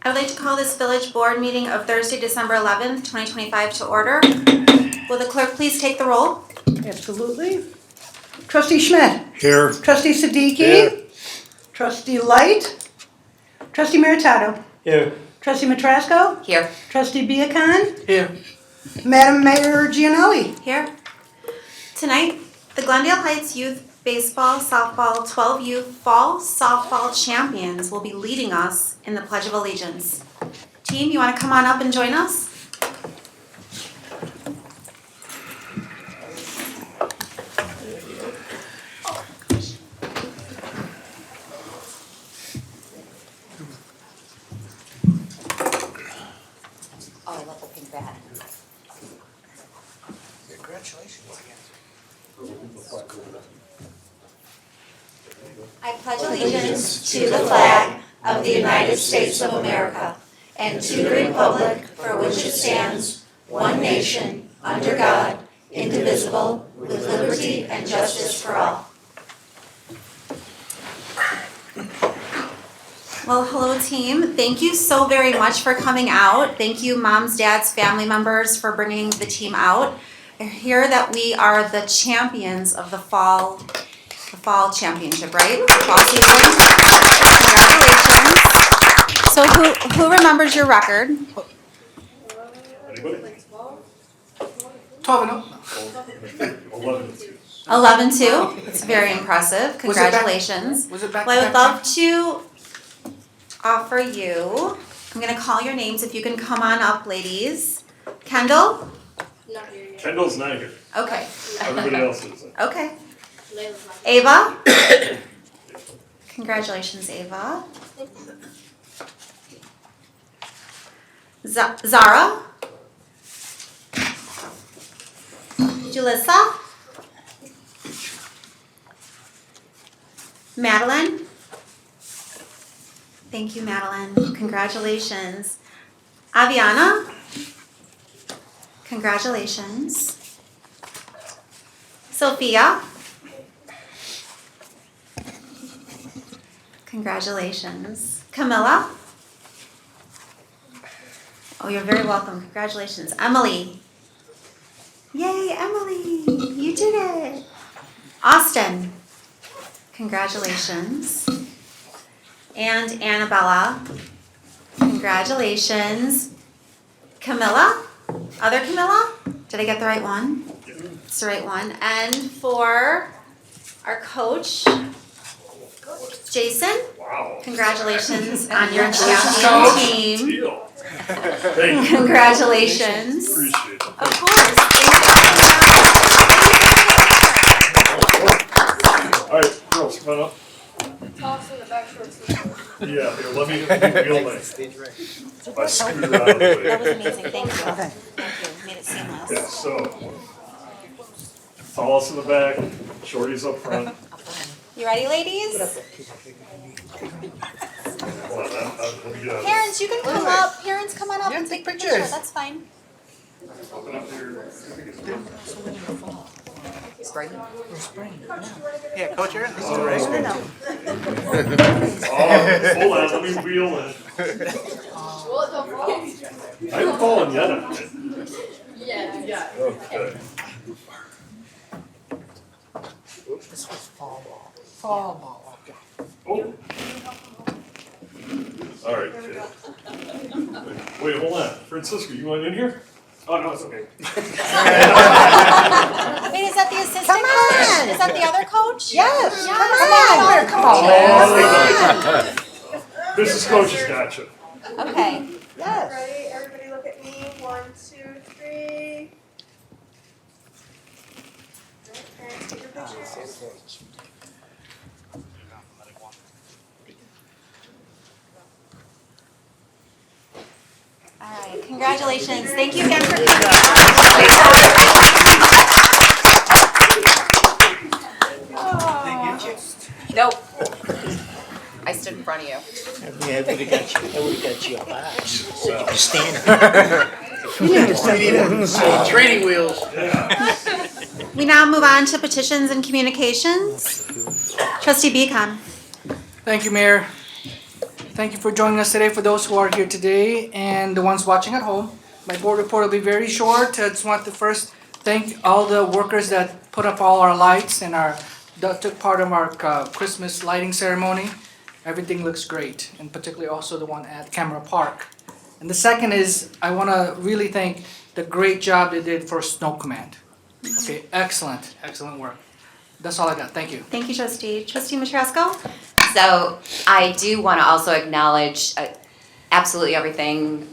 I'd like to call this village board meeting of Thursday, December 11th, 2025 to order. Will the clerk please take the roll? Absolutely. Trustee Schmidt. Here. Trustee Siddiqui. Here. Trustee Light. Trustee Meritato. Here. Trustee Matrasco. Here. Trustee Biacon. Here. Madam Mayor Gianelli. Here. Tonight, the Glendale Heights Youth Baseball, Softball, 12U Fall Softball Champions will be leading us in the Pledge of Allegiance. Team, you want to come on up and join us? Oh, I love the pink bat. Congratulations again. I pledge allegiance to the flag of the United States of America and to the republic for which it stands, one nation, under God, indivisible, with liberty and justice for all. Well, hello team. Thank you so very much for coming out. Thank you moms, dads, family members for bringing the team out. I hear that we are the champions of the fall championship, right? The fall season. Congratulations. So who remembers your record? Anybody? 12-0. 11-2. It's very impressive. Congratulations. Was it back? Well, I would love to offer you, I'm gonna call your names if you can come on up, ladies. Kendall? Not here yet. Kendall's not here. Okay. Everybody else is. Okay. Layla's not here. Ava? Congratulations, Ava. Zara? Julissa? Madeline? Thank you, Madeline. Congratulations. Aviana? Congratulations. Sophia? Congratulations. Camilla? Oh, you're very welcome. Congratulations. Emily? Yay, Emily! You did it. Austin? Congratulations. And Annabella? Congratulations. Camilla? Other Camilla? Did I get the right one? It's the right one. And for our coach, Jason, Wow. congratulations on your champion team. Deal. Thank you. Congratulations. Appreciate it. Of course. Thank All right, girls, come on up. Toss in the back shorts. Yeah, here, let me wheel lane. If I scoot her out of the you. That way. was amazing. Thank you. Thank you. Made it seamless. Yeah, so, tallest in the back, shorties up front. You ready, ladies? Hold on, let me get out of Parents, you can come up. Parents, come on up Yeah, and take take a picture. pictures. That's fine. this. Open up your. Spring? Yeah, Coach Aaron, this is Oh, right. hold on, let me wheel in. Well, it don't fall. I haven't fallen yet on it. Yeah. Okay. This was fall ball. Fall ball, okay. Oh. All right, kid. Wait, hold on. Francisco, you want in here? Oh, no, it's okay. Wait, is that the assistant Come coach? on. Is that the other coach? Yes, come on. Oh, Mrs. Coach has got you. Okay. Yes. Ready? Everybody look at me. 1, 2, 3. Parents, take your pictures. All right. Congratulations. Thank you again for coming. Nope. I stood in front of you. Yeah, I would've got you a box. So you can stand it. Training wheels. We now move on to petitions and communications. Trustee Beacon. Thank you, Mayor. Thank you for joining us today for those who are here today and the ones watching at home. My board report will be very short. I just want to first thank all the workers that put up all our lights and that took part of our Christmas lighting ceremony. Everything looks great, and particularly also the one at Camera Park. And the second is, I want to really thank the great job they did for Snow Command. Okay, excellent work. That's all I got. Thank you. Thank you, Trustee. Trustee Matrasco? So I do want to also acknowledge absolutely everything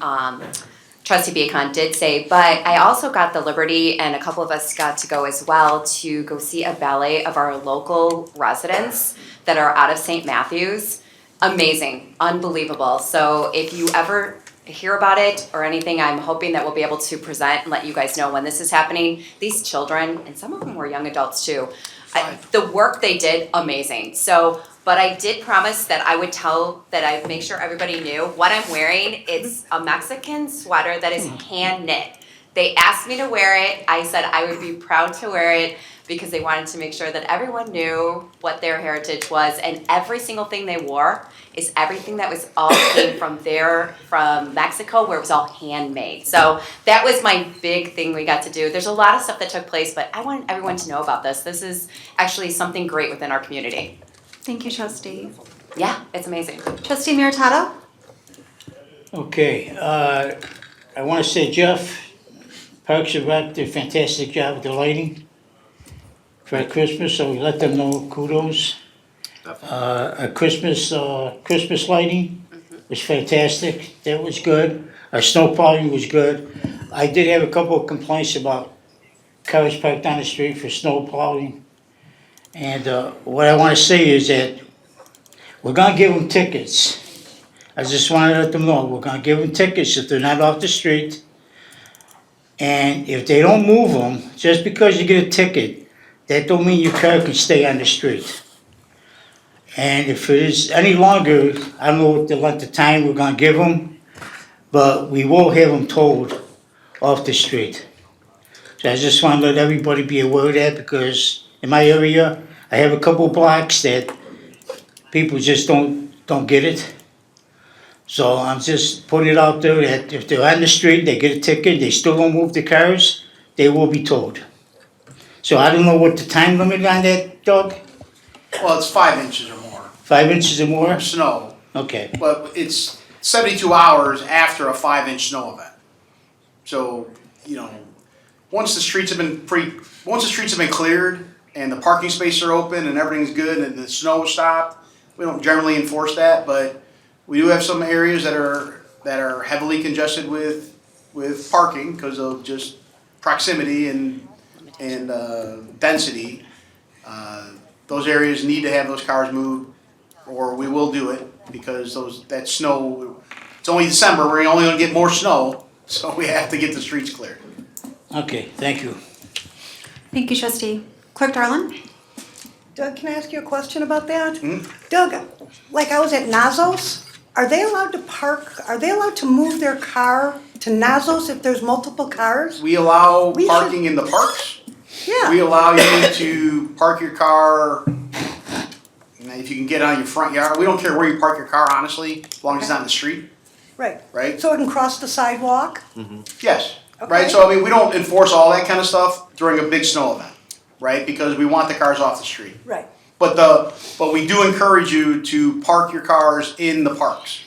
Trustee Biacon did say, but I also got the liberty, and a couple of us got to go as well, to go see a ballet of our local residents that are out of St. Matthews. Amazing, unbelievable. So if you ever hear about it or anything, I'm hoping that we'll be able to present and let you guys know when this is happening. These children, and some of them were young adults too, the work they did, amazing. So, but I did promise that I would I'd make sure everybody knew what I'm wearing. It's a Mexican sweater that is hand knit. They asked me to wear it. I said I would be proud to wear it because they wanted to make sure that everyone knew what their heritage was, and every single thing they wore is everything that was all came from Mexico, where it was all handmade. So that was my big thing we got to do. There's a lot of stuff that took place, but I wanted everyone to know about this. This is actually something great within our community. Thank you, Trustee. Yeah, it's amazing. Trustee Meritato? Okay, I want to say, Jeff, Parks and Rec did a fantastic job with the lighting for Christmas, so we let them know kudos. Christmas lighting was fantastic. That was good. Our snow plowing was good. I did have a couple of complaints about cars parked on the street for snow plowing. And what I want to say is that we're going to give them tickets. I just want to let them know we're going to give them tickets if they're not off the street. And if they don't move them, just because you get a ticket, that don't mean your car can stay on the street. And if it is any longer, I don't know what the length of time we're going to give them, but we will have them towed off the street. So I just want to let everybody be aware of that, because in my area, I have a couple blocks that people just don't get it. So I'm just putting it out there that if they're on the street, they get a ticket, they still don't move the cars, they will be towed. So I don't know what the time limit on that, Doug? Well, it's 5 inches or more 5 inches or more? of snow, Okay, but it's 72 hours after a 5-inch snow event. So, once the streets have been cleared and the parking spaces are open and everything's good and the snow is stopped, we don't generally enforce that, but we do have some areas that are heavily congested with parking because of just proximity and density. Those areas need to have those cars moved, or we will do it, because that snow, it's only December, we're only gonna get more snow, so we have to get the streets cleared. okay, thank you. Thank you, Trustee. Clerk Darlin? Doug, can I ask you a question about that? Doug, like I was at Nazos, are they allowed to move their car to Nazos if there's multiple cars? We allow We parking in the parks. Yeah. We allow you to park your car, if you can get on your front yard. We don't care where you park your car, honestly, as long as it's on the street, Right. right? So it can cross the sidewalk? Yes, Okay. right? So, we don't enforce all that kind of stuff during a big snow event, right? Because we want the cars off the street. Right. But we do encourage you to park your cars in the parks.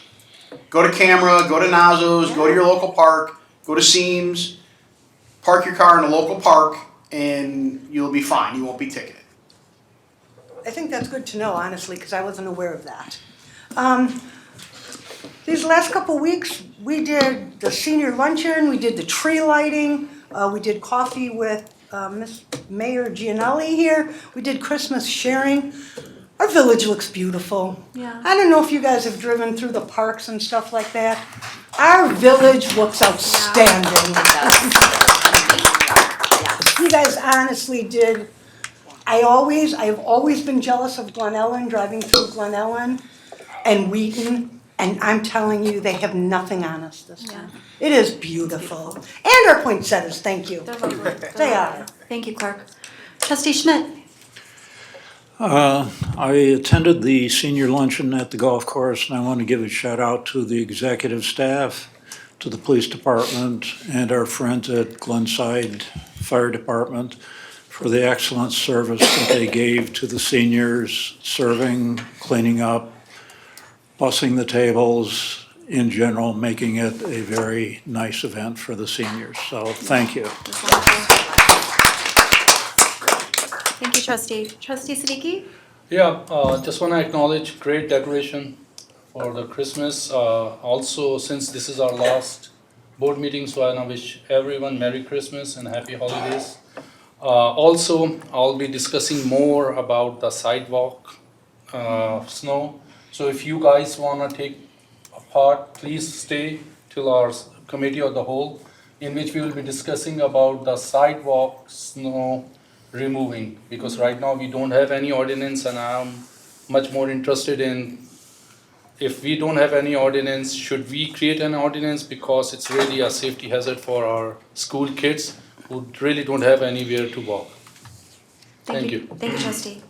Go to Camera, go to Nazos, go to your local park, go to Seams, park your car in a local park, and you'll be fine. You won't be ticketed. I think that's good to know, honestly, because I wasn't aware of that. These last couple weeks, we did the senior luncheon, we did the tree lighting, we did coffee with Miss Mayor Gianelli here, we did Christmas sharing. Our village looks beautiful. Yeah. I don't know if you guys have driven through the parks and stuff like that. Our village looks outstanding. You guys honestly did. I've always been jealous of Glen Ellen, driving through Glen Ellen and Wheaton, and I'm telling you, they have nothing on us this time. It is beautiful. And our poinsettias, thank you. They're lovely. They are. Thank you, Clerk. Trustee Schmidt? I attended the senior luncheon at the golf course, and I want to give a shout out to the executive staff, to the police department, and our friends at Glenside Fire Department for the excellent service that they gave to the seniors, serving, cleaning up, bussing the tables, in general, making it a very nice event for the seniors. So thank you. Thank you, trustee. Trustee Siddiqui? Yeah, just want to acknowledge great decoration for the Christmas. Also, since this is our last board meeting, so I want to wish everyone Merry Christmas and Happy Holidays. Also, I'll be discussing more about the sidewalk snow. So if you guys want to take a part, please stay till our committee of the whole, in which we will be discussing about the sidewalk snow removing, because right now we don't have any ordinance, and I'm much more interested in, if we don't have any ordinance, should we create an ordinance, because it's really a safety hazard for our school kids who really don't have anywhere to walk. Thank you. Thank you, trustee.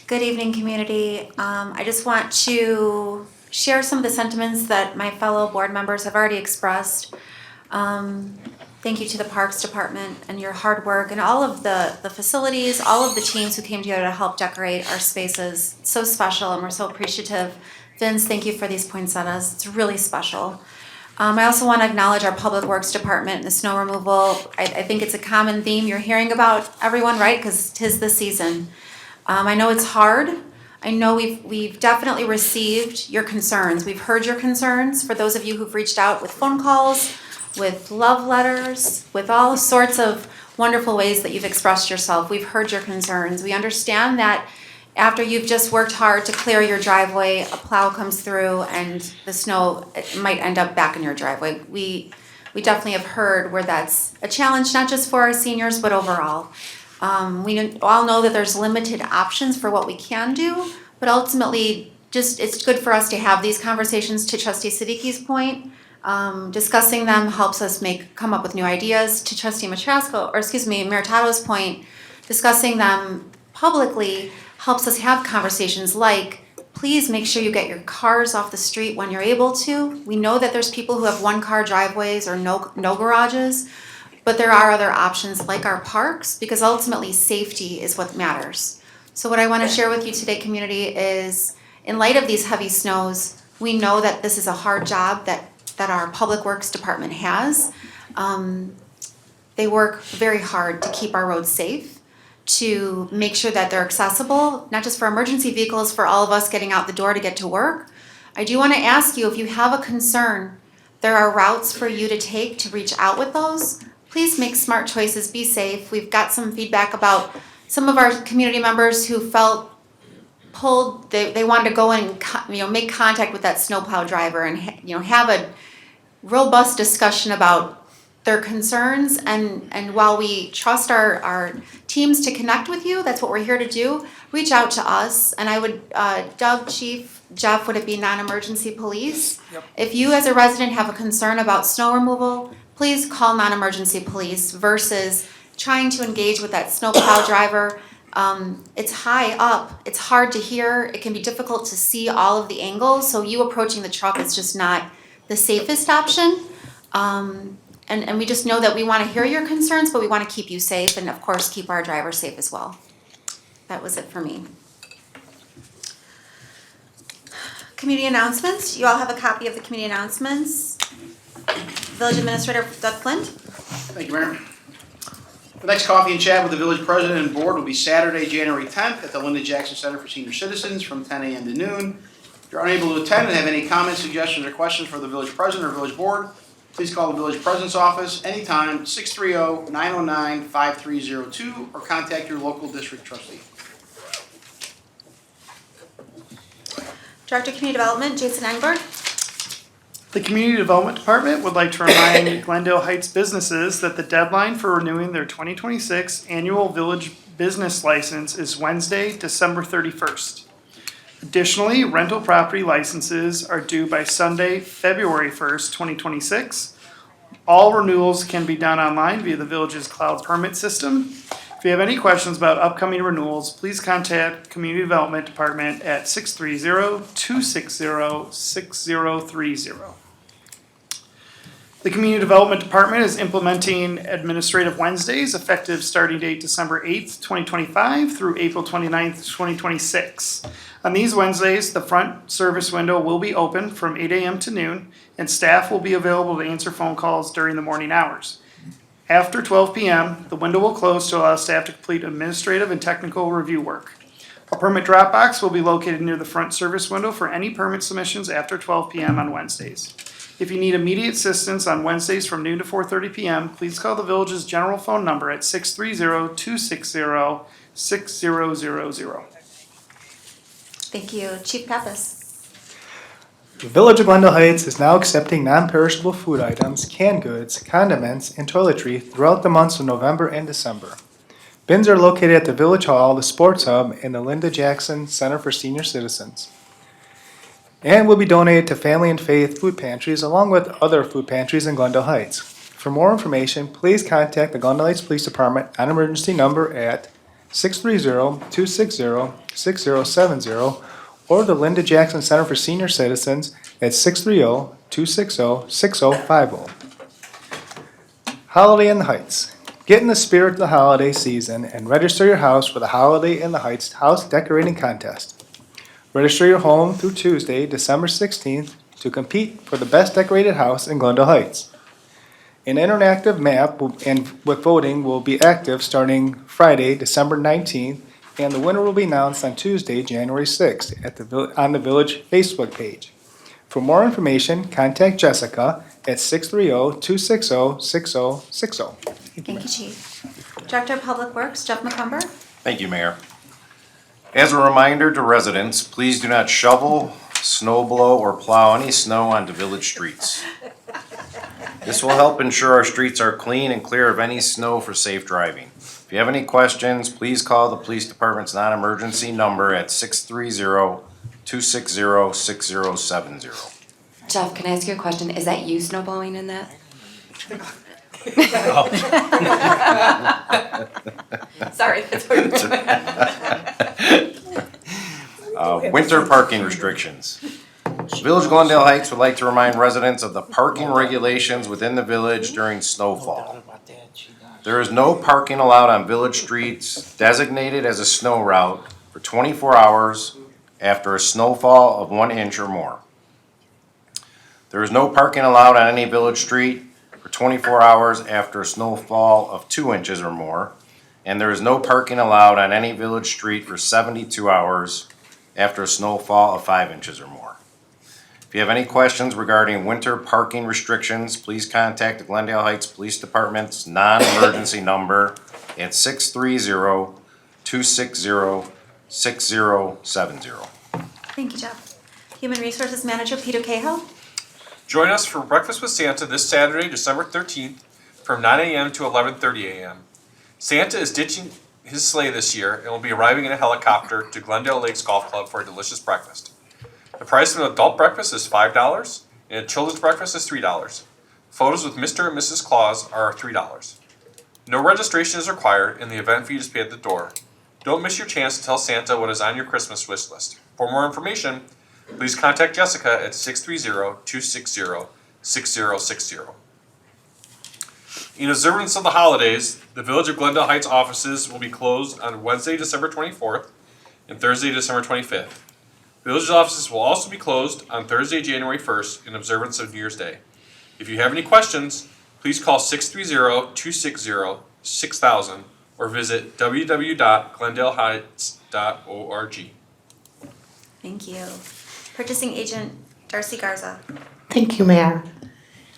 Good evening, community. I just want to share some of the sentiments that my fellow board members have already expressed. Thank you to the Parks Department and your hard work and all of the facilities, all of the teams who came together to help decorate our spaces. It's so special and we're so appreciative. Vince, thank you for these poinsettias. It's really special. I also want to acknowledge our Public Works Department and the snow removal. I think it's a common theme you're hearing about, everyone, right? Because 'tis the season. I know it's hard. I know we've definitely received your concerns. We've heard your concerns. For those of you who've reached out with phone calls, with love letters, with all sorts of wonderful ways that you've expressed yourself, we've heard your concerns. We understand that after you've just worked hard to clear your driveway, a plow comes through and the snow might end up back in your driveway. We definitely have heard where that's a challenge, not just for our seniors, but overall. We all know that there's limited options for what we can do, but ultimately, just it's good for us to have these conversations. To Trustee Siddiqui's point, discussing them helps us come up with new ideas. To Trustee Meritato's point, discussing them publicly helps us have conversations like, please make sure you get your cars off the street when you're able to. We know that there's people who have one-car driveways or no garages, but there are other options like our parks, because ultimately safety is what matters. So what I want to share with you today, community, is in light of these heavy snows, we know that this is a hard job that our Public Works Department has. They work very hard to keep our roads safe, to make sure that they're accessible, not just for emergency vehicles, for all of us getting out the door to get to work. I do want to ask you, if you have a concern, there are routes for you to take to reach out with those. Please make smart choices, be safe. We've got some feedback about some of our community members who felt pulled, they wanted to go and make contact with that snowplow driver and have a robust discussion about their concerns, and while we trust our teams to connect with you, that's what we're here to do, reach out to us. And I would, Doug, Chief, Jeff, would it be non-emergency police? Yep. If you as a resident have a concern about snow removal, please call non-emergency police versus trying to engage with that snowplow driver. It's high up, it's hard to hear, it can be difficult to see all of the angles, so you approaching the truck is just not the safest option. And we just know that we want to hear your concerns, but we want to keep you safe and of course keep our drivers safe as well. That was it for me. Community announcements. You all have a copy of the community announcements. Village Administrator Doug Flint. Thank you, Mayor. The next coffee and chat with the village president and board will be Saturday, January 10th at the Linda Jackson Center for Senior Citizens from 10 a.m. to noon. If you're unable to attend and have any comments, suggestions, or questions for the village president or village board, please call the village president's office anytime, 630-909-5302, or contact your local district trustee. Director of Community Development, Jason Engberg. The Community Development Department would like to remind Glendale Heights businesses that the deadline for renewing their 2026 annual village business license is Wednesday, December 31st. Additionally, rental property licenses are due by Sunday, February 1st, 2026. All renewals can be done online via the village's cloud permit system. If you have any questions about upcoming renewals, please contact Community Development Department at 630-260-6030. The Community Development Department is implementing administrative Wednesdays effective starting date December 8th, 2025 through April 29th, 2026. On these Wednesdays, the front service window will be open from 8 a.m. to noon, and staff will be available to answer phone calls during the morning hours. After 12 p.m., the window will close to allow staff to complete administrative and technical review work. A permit drop box will be located near the front service window for any permit submissions after 12 p.m. on Wednesdays. If you need immediate assistance on Wednesdays from noon to 4:30 p.m., please call the village's general phone number at 630-260-6000. Thank you. Chief Pappas. The Village of Glendale Heights is now accepting non-perishable food items, canned goods, condiments, and toiletry throughout the months of November and December. Bins are located at the Village Hall, the Sports Hub, and the Linda Jackson Center for Senior Citizens, and will be donated to Family and Faith food pantries along with other food pantries in Glendale Heights. For more information, please contact the Glendale Heights Police Department on emergency number at 630-260-6070 or the Linda Jackson Center for Senior Citizens at 630-260-6050. Holiday in the Heights. Get in the spirit of the holiday season and register your house for the Holiday in the Heights House Decorating Contest. Register your home through Tuesday, December 16th to compete for the best decorated house in Glendale Heights. An interactive map with voting will be active starting Friday, December 19th, and the winner will be announced on Tuesday, January 6th on the Village Facebook page. For more information, contact Jessica at 630-260-6060. Thank you, Chief. Director of Public Works, Jeff McCumber. Thank you, Mayor. As a reminder to residents, please do not shovel, snow blow, or plow any snow onto village streets. This will help ensure our streets are clean and clear of any snow for safe driving. If you have any questions, please call the police department's non-emergency number at 630-260-6070. Jeff, can I ask you a question? Is that you snow blowing in that? Sorry, that's what Winter parking restrictions. Village of Glendale Heights would like to remind residents of the parking regulations within the village during snowfall. There is no parking allowed on village streets designated as a snow route for 24 hours after a snowfall of 1 inch or more. There is no parking allowed on any village street for 24 hours after a snowfall of 2 inches or more, and there is no parking allowed on any village street for 72 hours after a snowfall of 5 inches or more. If you have any questions regarding winter parking restrictions, please contact the Glendale Heights Police Department's non-emergency number at 630-260-6070. Thank you, Jeff. Human Resources Manager, Peter Cahill. Join us for Breakfast with Santa this Saturday, December 13th from 9 a.m. to 11:30 a.m. Santa is ditching his sleigh this year and will be arriving in a helicopter to Glendale Lakes Golf Club for a delicious breakfast. The price of an adult breakfast is $5 and a children's breakfast is $3. Photos with Mr. and Mrs. Claus are $3. No registration is required and the event fee is paid at the door. Don't miss your chance to tell Santa what is on your Christmas wish list. For more information, please contact Jessica at 630-260-6060. In observance of the holidays, the Village of Glendale Heights offices will be closed on Wednesday, December 24th and Thursday, December 25th. Village offices will also be closed on Thursday, January 1st in observance of New Year's Day. If you have any questions, please call 630-260-6000 or visit www.glendaleheights.org. Thank you. Purchasing Agent Darcy Garza. Thank you, Mayor.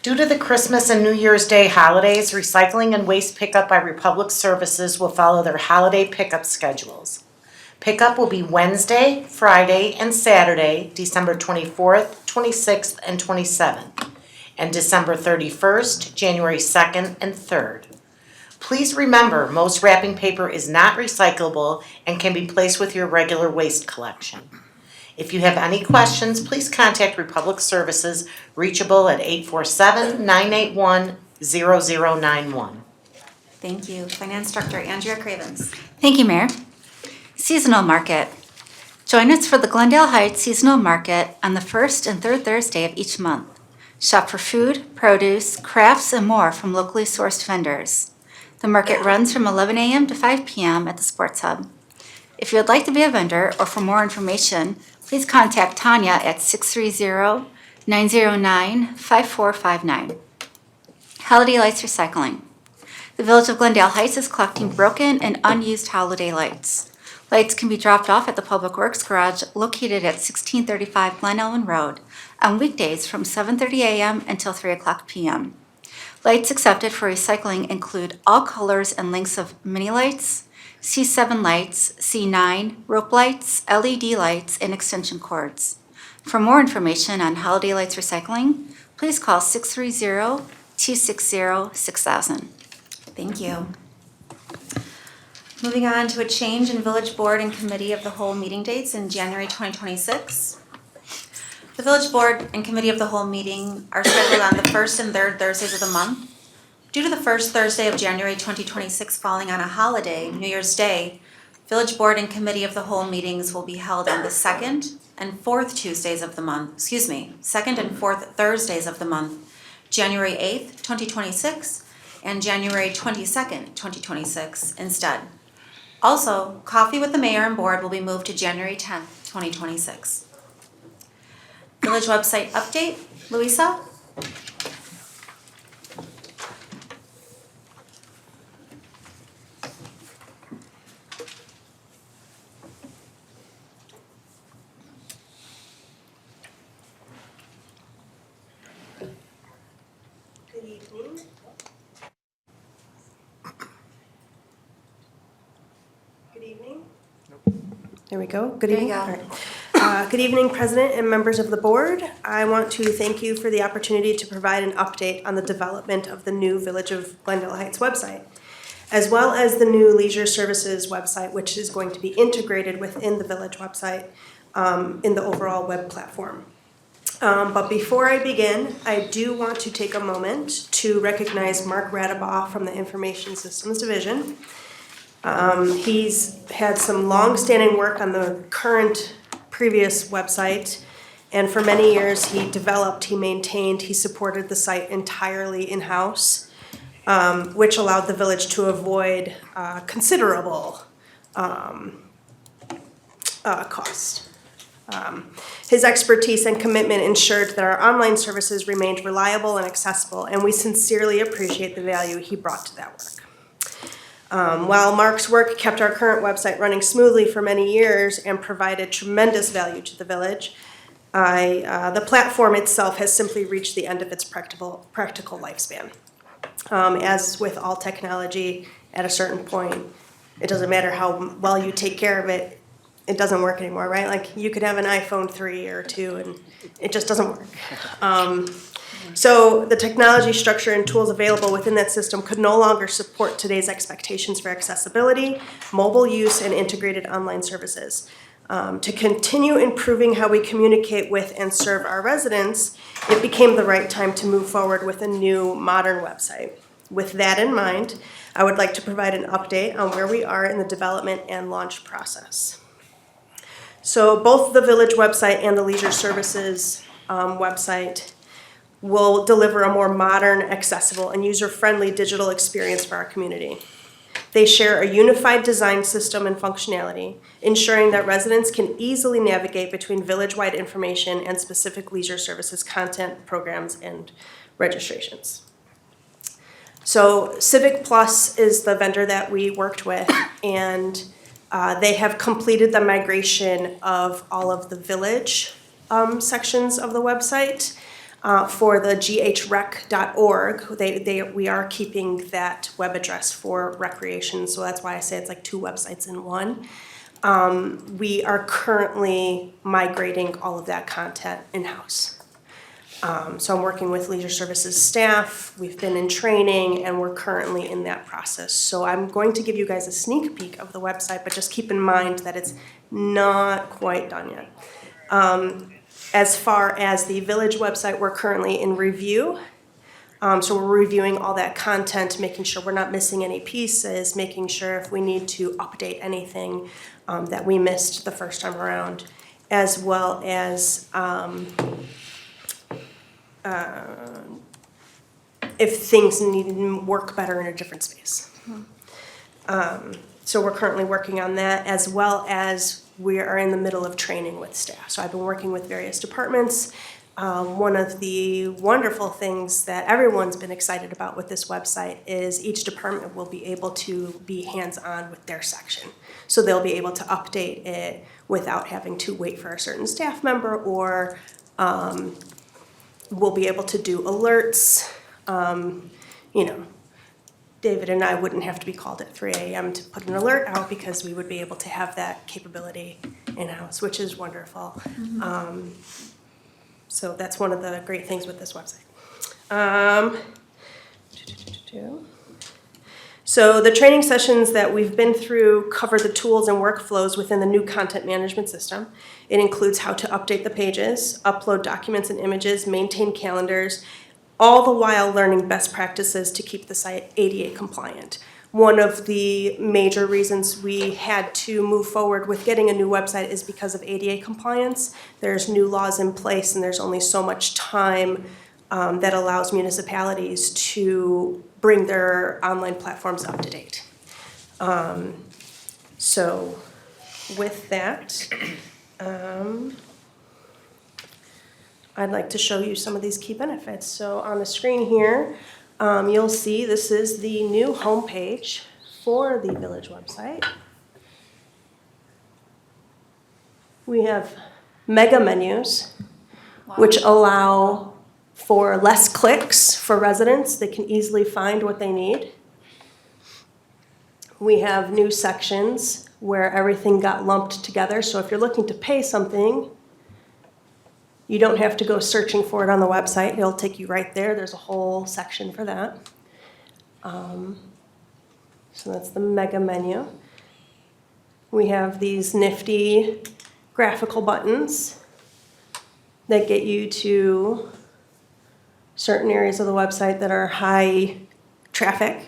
Due to the Christmas and New Year's Day holidays, recycling and waste pickup by Republic Services will follow their holiday pickup schedules. Pickup will be Wednesday, Friday, and Saturday, December 24th, 26th, and 27th, and December 31st, January 2nd, and 3rd. Please remember, most wrapping paper is not recyclable and can be placed with your regular waste collection. If you have any questions, please contact Republic Services, reachable at 847-981-0091. Thank you. Finance Director Andrea Cravens. Thank you, Mayor. Seasonal Market. Join us for the Glendale Heights Seasonal Market on the first and third Thursday of each month. Shop for food, produce, crafts, and more from locally sourced vendors. The market runs from 11 a.m. to 5 p.m. at the Sports Hub. If you would like to be a vendor or for more information, please contact Tanya at 630-909-5459. Holiday Lights Recycling. The Village of Glendale Heights is collecting broken and unused holiday lights. Lights can be dropped off at the Public Works Garage located at 1635 Glen Ellen Road on weekdays from 7:30 a.m. until 3 o'clock p.m. Lights accepted for recycling include all colors and lengths of mini lights, C7 lights, C9, rope lights, LED lights, and extension cords. For more information on Holiday Lights Recycling, please call 630-260-6000. Thank you. Moving on to a change in Village Board and Committee of the Whole meeting dates in January 2026. The Village Board and Committee of the Whole meeting are scheduled on the first and third Thursdays of the month. Due to the first Thursday of January 2026 falling on a holiday, New Year's Day, Village Board and Committee of the Whole meetings will be held on the second and fourth Tuesdays of the month, second and fourth Thursdays of the month, January 8th, 2026, and January 22nd, 2026 instead. Also, Coffee with the Mayor and Board will be moved to January 10th, 2026. Village website update, Louisa? Good evening. Good evening. There we go. Good There you evening. go. All right. Good evening, President and members of the board. I want to thank you for the opportunity to provide an update on the development of the new Village of Glendale Heights website, as well as the new Leisure Services website, which is going to be integrated within the Village website in the overall web platform. But before I begin, I do want to take a moment to recognize Mark Radabaugh from the Information Systems Division. He's had some long-standing work on the previous website, and for many years he developed, he maintained, he supported the site entirely in-house, which allowed the village to avoid considerable cost. His expertise and commitment ensured that our online services remained reliable and accessible, and we sincerely appreciate the value he brought to that work. While Mark's work kept our current website running smoothly for many years and provided tremendous value to the village, the platform itself has simply reached the end of its practical lifespan. As with all technology, at a certain point, it doesn't matter how well you take care of it, it doesn't work anymore, right? Like you could have an iPhone 3 or 2 and it just doesn't work. So the technology structure and tools available within that system could no longer support today's expectations for accessibility, mobile use, and integrated online services. To continue improving how we communicate with and serve our residents, it became the right time to move forward with a new modern website. With that in mind, I would like to provide an update on where we are in the development and launch process. So both the Village website and the Leisure Services website will deliver a more modern, accessible, and user-friendly digital experience for our community. They share a unified design system and functionality, ensuring that residents can easily navigate between village-wide information and specific leisure services content, programs, and registrations. So Civic Plus is the vendor that we worked with, and they have completed the migration of all of the village sections of the website. For the ghrec.org, we are keeping that web address for recreation, so that's why I say it's like two websites in one. We are currently migrating all of that content in-house. So I'm working with Leisure Services staff, we've been in training, and we're currently in that process. So I'm going to give you guys a sneak peek of the website, but just keep in mind that it's not quite done yet. As far as the Village website, we're currently in review. So we're reviewing all that content, making sure we're not missing any pieces, making sure if we need to update anything that we missed the first time around, as well as if things need to work better in a different space. So we're currently working on that, as well as we are in the middle of training with staff. So I've been working with various departments. One of the wonderful things that everyone's been excited about with this website is each department will be able to be hands-on with their section. So they'll be able to update it without having to wait for a certain staff member, or we'll be able to do alerts. David and I wouldn't have to be called at 3 a.m. to put an alert out because we would be able to have that capability in-house, which is wonderful. So that's one of the great things with this website. So the training sessions that we've been through cover the tools and workflows within the new content management system. It includes how to update the pages, upload documents and images, maintain calendars, all the while learning best practices to keep the site ADA compliant. One of the major reasons we had to move forward with getting a new website is because of ADA compliance. There's new laws in place, and there's only so much time that allows municipalities to bring their online platforms up to date. So with that, I'd like to show you some of these key benefits. So on the screen here, you'll see this is the new homepage for the Village website. We have mega menus, which allow for less clicks for residents. They can easily find what they need. We have new sections where everything got lumped together. So if you're looking to pay something, you don't have to go searching for it on the website. It'll take you right there. There's a whole section for that. So that's the mega menu. We have these nifty graphical buttons that get you to certain areas of the website that are high traffic.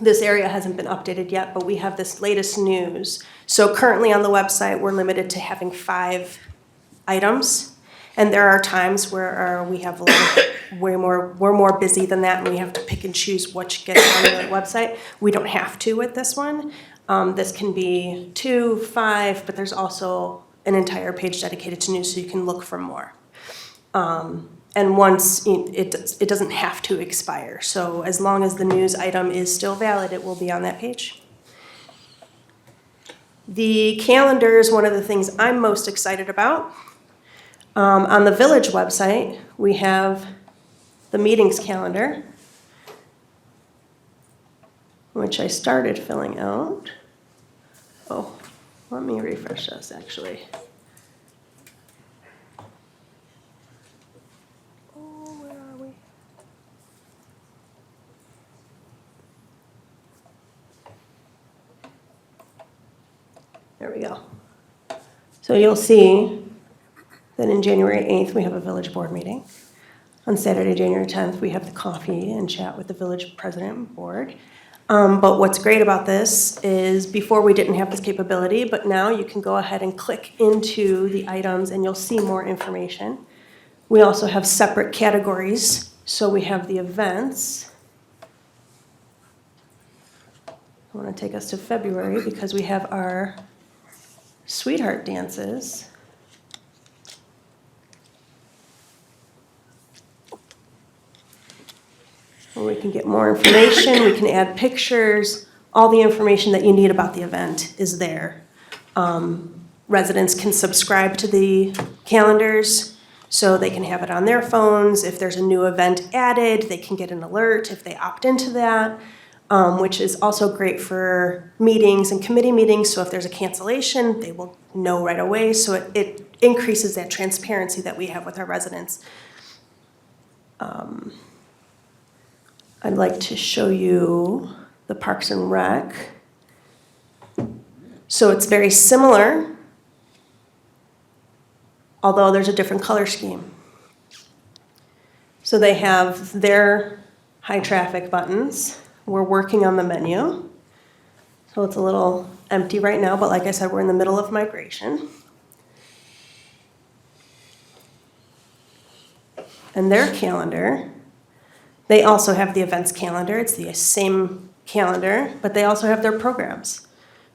This area hasn't been updated yet, but we have this latest news. So currently on the website, we're limited to having 5 items. And there are times where we have a lot of, we're more busy than that, and we have to pick and choose which gets on the website. We don't have to with this one. This can be 2, 5, but there's also an entire page dedicated to news, so you can look for more. And once it doesn't have to expire. So as long as the news item is still valid, it will be on that page. The calendar is one of the things I'm most excited about. On the Village website, we have the meetings calendar, which I started filling out. Oh, let me refresh this actually. There we go. So you'll see that in January 8th, we have a village board meeting. On Saturday, January 10th, we have the coffee and chat with the village president and board. But what's great about this is before we didn't have this capability, but now you can go ahead and click into the items and you'll see more information. We also have separate categories. So we have the events. I want to take us to February because we have our Sweetheart dances. Where we can get more information, we can add pictures, all the information that you need about the event is there. Residents can subscribe to the calendars so they can have it on their phones. If there's a new event added, they can get an alert if they opt into that. Which is also great for meetings and committee meetings. So if there's a cancellation, they will know right away. So it increases that transparency that we have with our residents. I'd like to show you the Parks and Rec. So it's very similar, although there's a different color scheme. So they have their high traffic buttons. We're working on the menu. So it's a little empty right now, but like I said, we're in the middle of migration. And their calendar, they also have the events calendar. It's the same calendar, but they also have their programs.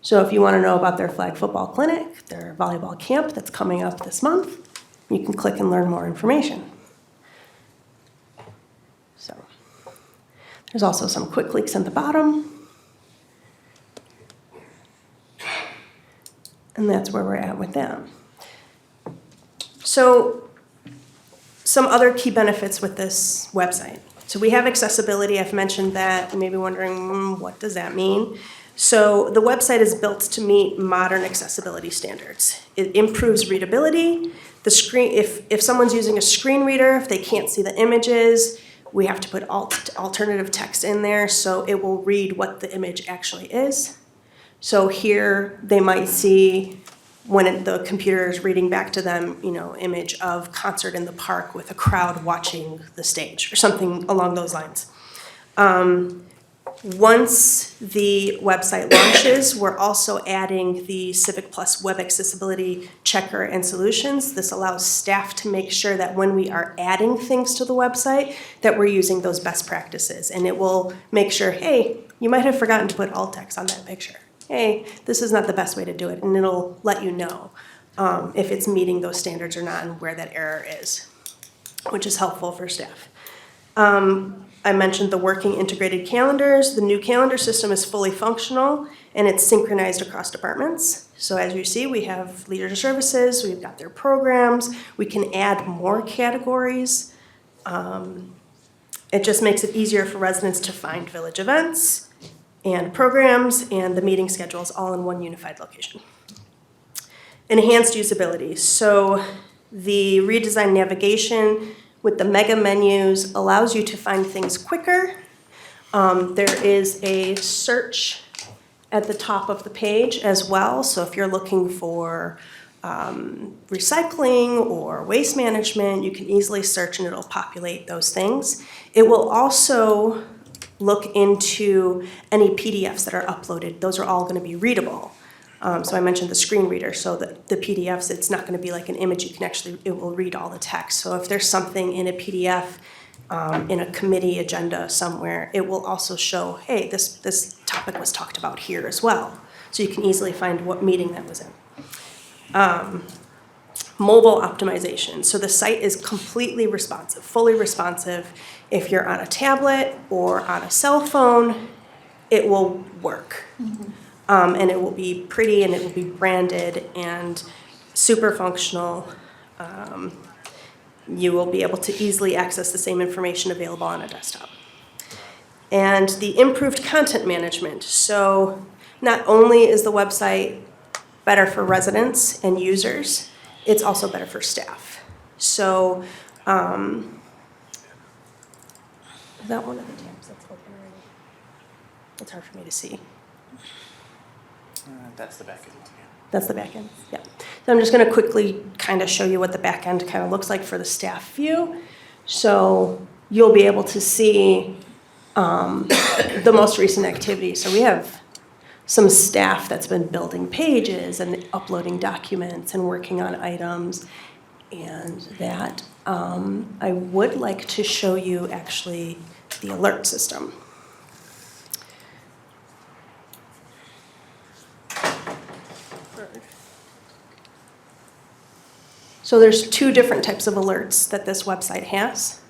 So if you want to know about their flag football clinic, their volleyball camp that's coming up this month, you can click and learn more information. So there's also some quick links at the bottom. And that's where we're at with them. So some other key benefits with this website. So we have accessibility. I've mentioned that. You may be wondering, what does that mean? So the website is built to meet modern accessibility standards. It improves readability. The screen, if someone's using a screen reader, if they can't see the images, we have to put alternative text in there so it will read what the image actually is. So here they might see, when the computer is reading back to them, image of concert in the park with a crowd watching the stage or something along those lines. Once the website launches, we're also adding the Civic Plus Web Accessibility Checker and Solutions. This allows staff to make sure that when we are adding things to the website, that we're using those best practices. And it will make sure, hey, you might have forgotten to put alt text on that picture. Hey, this is not the best way to do it. And it'll let you know if it's meeting those standards or not and where that error is, which is helpful for staff. I mentioned the working integrated calendars. The new calendar system is fully functional and it's synchronized across departments. So as you see, we have leadership services, we've got their programs, we can add more categories. It just makes it easier for residents to find village events and programs and the meeting schedules all in one unified location. Enhanced usability. So the redesigned navigation with the mega menus allows you to find things quicker. There is a search at the top of the page as well. So if you're looking for recycling or waste management, you can easily search and it'll populate those things. It will also look into any PDFs that are uploaded. Those are all going to be readable. So I mentioned the screen reader, so that the PDFs, it's not going to be like an image. You can actually, it will read all the text. So if there's something in a PDF, in a committee agenda somewhere, it will also show, hey, this topic was talked about here as well. So you can easily find what meeting that was in. Mobile optimization. So the site is completely responsive, fully responsive. If you're on a tablet or on a cell phone, it will work. Mm-hmm. And it will be pretty and it will be branded and super functional. You will be able to easily access the same information available on a desktop. And the improved content management. So not only is the website better for residents and users, it's also better for staff. So is that one of the tabs that's open already? It's hard for me to see. That's the back end. That's the back end, yeah. So I'm just gonna quickly kind of show you what the back end kind of looks like for the staff view. So you'll be able to see the most recent activity. So we have some staff that's been building pages and uploading documents and working on items. And that I would like to show you actually the alert system. So there's two different types of alerts that this website has.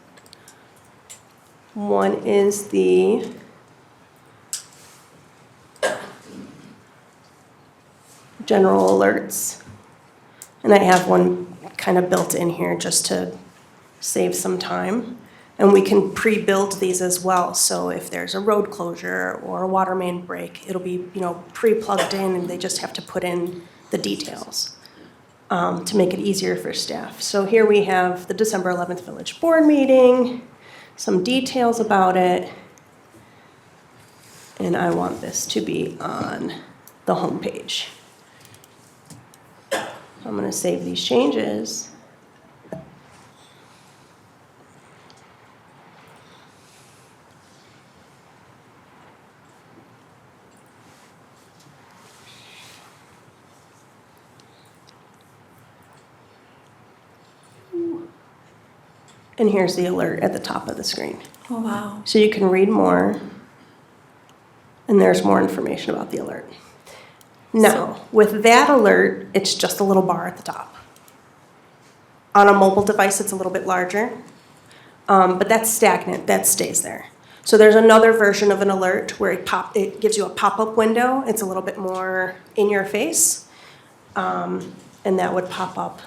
One is the general alerts. And I have one kind of built in here just to save some time. And we can pre-build these as well. So if there's a road closure or a water main break, it'll be, pre-plugged in and they just have to put in the details. To make it easier for staff. So here we have the December 11th Village Board meeting, some details about it, and I want this to be on the home page. I'm going to save these changes. And here's the alert at the top of the screen. Oh, wow. So you can read more, and there's more information about the alert. Now, with that alert, it's just a little bar at the top. On a mobile device, it's a little bit larger, but that's stagnant, that stays there. So there's another version of an alert where it gives you a pop-up window. It's a little bit more in your face, and that would pop up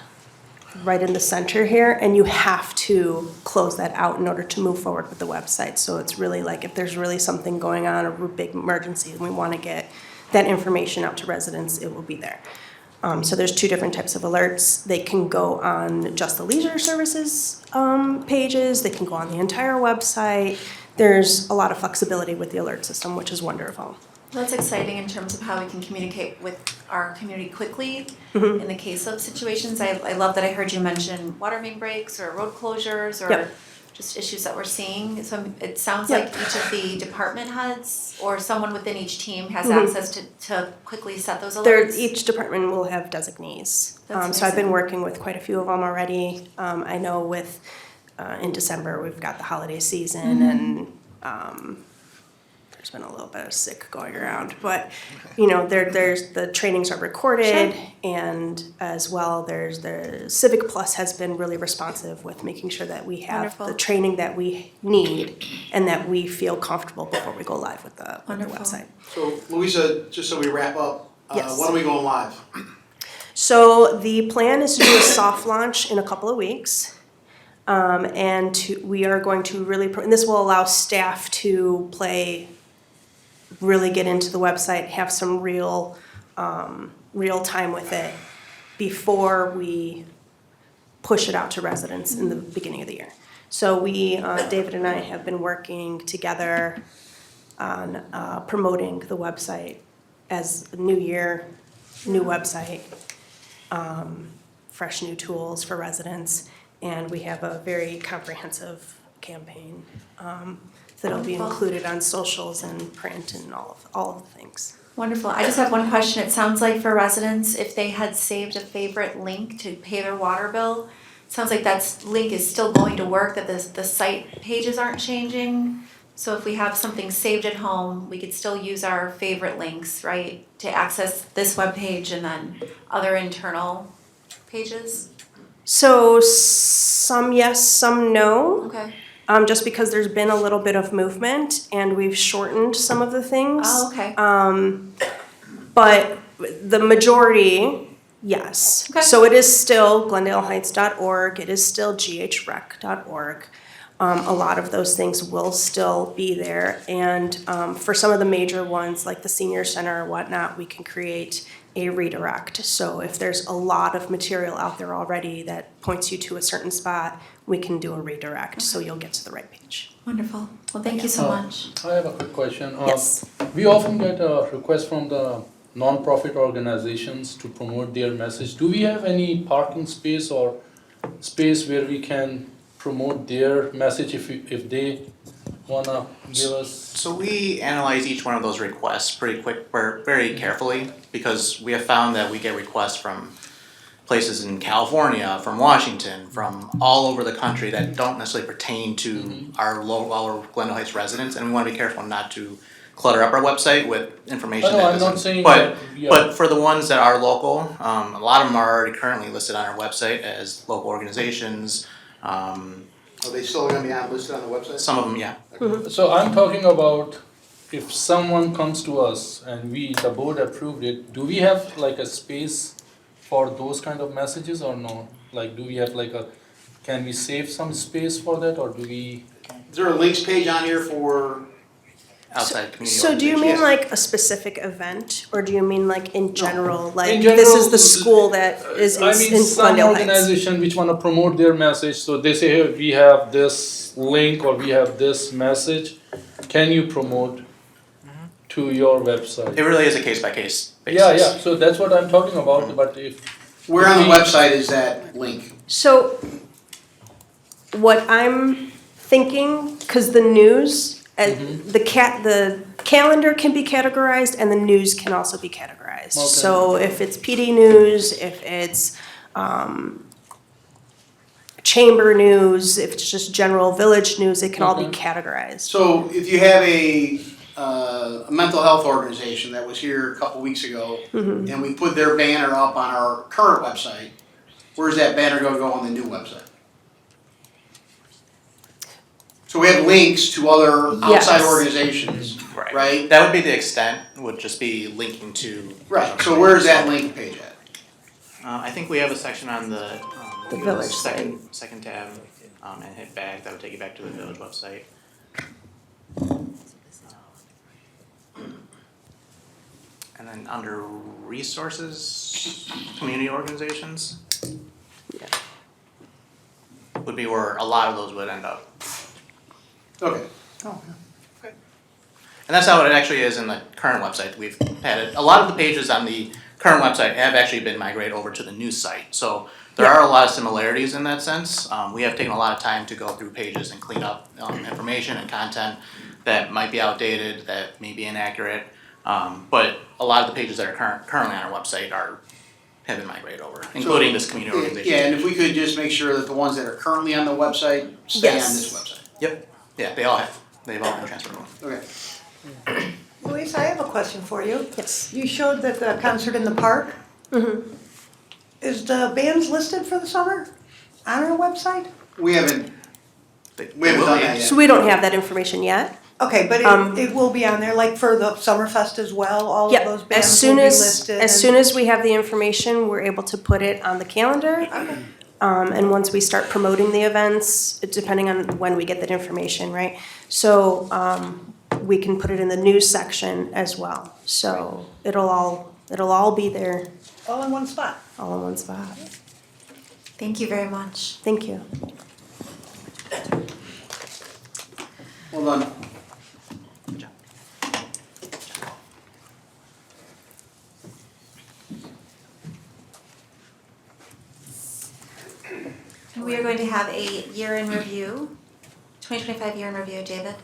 right in the center here, and you have to close that out in order to move forward with the website. So it's really like if there's really something going on, a big emergency, and we want to get that information out to residents, it will be there. So there's two different types of alerts. They can go on just the leisure services pages. They can go on the entire website. There's a lot of flexibility with the alert system, which is wonderful. That's exciting in terms of how we can communicate with our community quickly in the case of situations. I love that I heard you mention water main breaks or road closures or Yep. just issues that we're seeing. So it sounds Yep. like each of the department heads or someone within each team has access to quickly set those alerts. Each department will have designees. That's So I've been amazing. working with quite a few of them already. I know with, in December, we've got the holiday season and there's been a little bit of sick going around, but there's the trainings are recorded, and as well there's the Civic Plus has been really responsive with making sure that we have Wonderful. the training that we need and that we feel comfortable before we go live with the Wonderful. website. So Louisa, just so we wrap up, Yes. when are we going live? So the plan is to do a soft launch in a couple of weeks. We are going to really, and this will allow staff to really get into the website, have some real time with it before we push it out to residents in the beginning of the year. So David and I have been working together on promoting the website as a new year, new website, fresh new tools for residents, and we have a very comprehensive campaign that'll be Wonderful. included on socials and print and all of the things. Wonderful. I just have one question. It sounds like for residents, if they had saved a favorite link to pay their water bill, it sounds like that link is still going to work, that the site pages aren't changing. So if we have something saved at home, we could still use our favorite links, right, to access this webpage and then other internal pages? So some yes, some no. Okay. Just because there's been a little bit of movement and we've shortened some of the things. Oh, okay. But the majority, yes. Okay. So it is still glendaleheights.org, it is still ghrec.org. A lot of those things will still be there. And for some of the major ones, like the senior center or whatnot, we can create a redirect. So if there's a lot of material out there already that points you to a certain spot, we can do a redirect, so you'll get to the right page. Wonderful. Well, thank you so much. I have a quick question. Yes. We often get a request from the non-profit organizations to promote their message. Do we have any parking space or space where we can promote their message if they wanna give us? So we analyze each one of those requests very carefully, because we have found that we get requests from places in California, from Washington, from all over the country that don't necessarily pertain to our Glendale Heights residents, and we want to be careful not to clutter up our website with information No, that I'm not doesn't. saying But that, yeah. but for the ones that are local, a lot of them are already currently listed on our website as local organizations. Are they still gonna be listed on the website? Some of them, yeah. So I'm talking about if someone comes to us and the board approved it, do we have like a space for those kind of messages or no? Like, do we have can we save some space for that, or do we? Is there a links page on here for outside community? So do you mean Yes. like a specific event, or do you mean like in general, like In this is general, the school that is in I mean, in some Glendale Heights? organization which wanna promote their message, so they say, hey, we have this link or we have this message, can you promote to your website? It really is a case by case basis. Yeah, so that's what I'm talking about, but if. Where on the website is that link? So what I'm thinking, because the news, the calendar can be categorized and the news can also be categorized. Okay. So if it's PD news, if it's chamber news, if it's just general village news, it can all be Okay. categorized. So if you have a mental health organization that was here a couple weeks ago, and we put their banner up on our current website, where's that banner gonna go on the new website? So we have links to other outside Yes. organizations, right? That would be the extent, would just be linking to. Right, so where's that link page at? I think we have a section on the. The go to village second tab, and hit back, that would take you back to the village website. And then under resources, community organizations. Would be where a lot of those would end up. Okay. And that's how it actually is in the current website. We've had it, a lot of the pages on the current website have actually been migrated over to the new site. So there are a lot of similarities in that sense. We have taken a lot of time to go through pages and clean up information and content that might be outdated, that may be inaccurate. But a lot of the pages that are currently on our website have been migrated over, including this community organization. Yeah, and if we could just make sure that the ones that are currently on the website stay on Yes. this website. Yep, yeah, they all have. They've all been transferred over. Okay. Louise, I have a question for you. Yes. You showed that the concert in the park, is the bands listed for the summer on our website? We haven't They done will that be. yet. So we don't have that information yet. Okay, but it will be on there, like for the Summerfest as well, all of Yeah, those as bands will soon be as, listed? as soon as we have the information, we're able to put it on the calendar. Okay. And once we start promoting the events, depending on when we get that information, right? So, we can put it in the news section as well. So it'll all be there, All in one spot? all in one spot. Thank you very much. Thank you. Well done. We are going to have a year in review, 2025 year in review, David.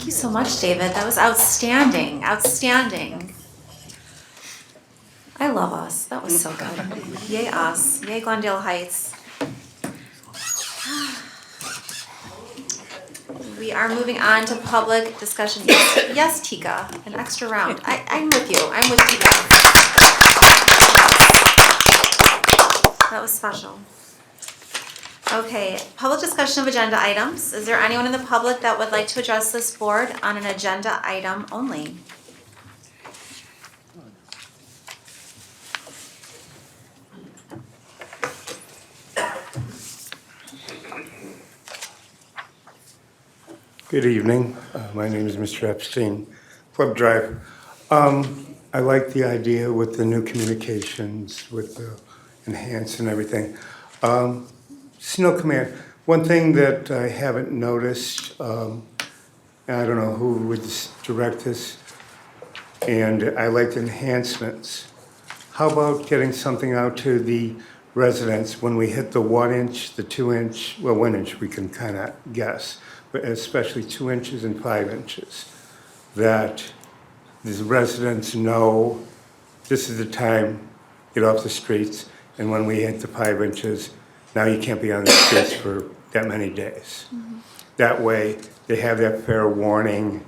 Thank you so much, David. That was outstanding, outstanding. I love us. That was so good. Yay us. Yay Glendale Heights. We are moving on to public discussion. Yes, Tika, an extra round. I'm with you. I'm with Tika. That was special. Okay, public discussion of agenda items. Is there anyone in the public that would like to address this board on an agenda item only? Good evening. My name is Mr. Epstein, Club Drive. I like the idea with the new communications, with the enhance and everything. Snow Command, one thing that I haven't noticed, and I don't know who would direct this, and I like the enhancements. How about getting something out to the residents when we hit the 1 inch, the 2 inch, well, 1 inch we can kind of guess, but especially 2 inches and 5 inches, that the residents know this is the time, get off the streets, and when we hit the 5 inches, now you can't be on the streets for that many days. That way, they have that fair warning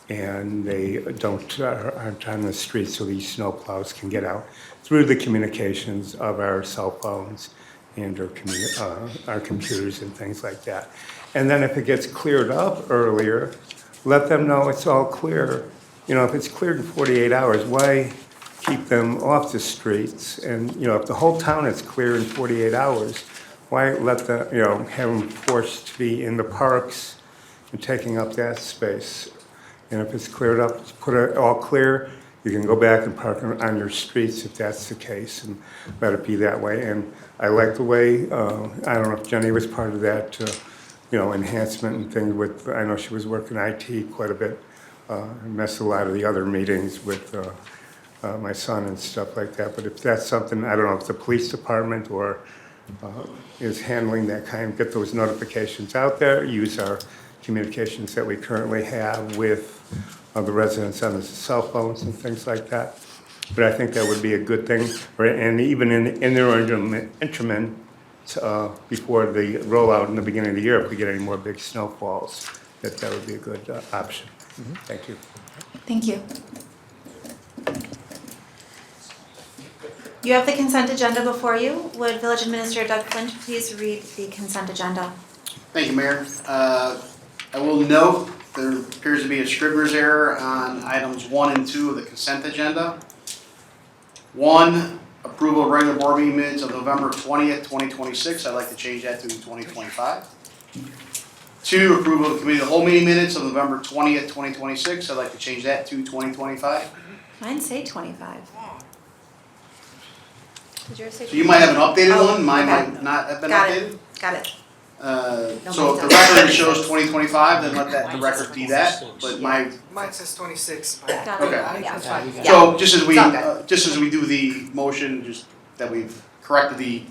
and they aren't on the streets so these snowplows can get out through the communications of our cell phones and our computers and things like that. And then if it gets cleared up earlier, let them know it's all clear. You know, if it's cleared in 48 hours, why keep them off the streets? And, you know, if the whole town is clear in 48 hours, why let the, you know, have them forced to be in the parks and taking up that space? And if it's cleared up, put it all clear, you can go back and park on your streets if that's the case, and let it be that way. And I like the way, I don't know if Jenny was part of that, you know, enhancement and things with, I know she was working IT quite a bit, missed a lot of the other meetings with my son and stuff like that. But if that's something, I don't know if the police department or is handling that kind, get those notifications out there, use our communications that we currently have with the residents on the cell phones and things like that. But I think that would be a good thing, and even in their interim, before the rollout in the beginning of the year, if we get any more big snowfalls, that would be a good option. Thank you. Thank you. You have the consent agenda before you. Would Village Administrator Doug Flint please read the consent agenda? Thank you, Mayor. I will note there appears to be a scrivener's error on items 1 and 2 of the consent agenda. 1, approval of regular board meeting minutes of November 20th, 2026. I'd like to change that to 2025. 2, approval of committee of the whole meeting minutes of November 20th, 2026. I'd like to change that to 2025. Mine say 25. Did yours say 25? So you might have an updated one, mine okay. might not have been Got updated. it. Got it. So if the record shows 2025, then let the record be that, but Mine says 26. Got it. Okay. Yeah. That's fine. So just as we, It's all just as we do the motion, just that we've corrected the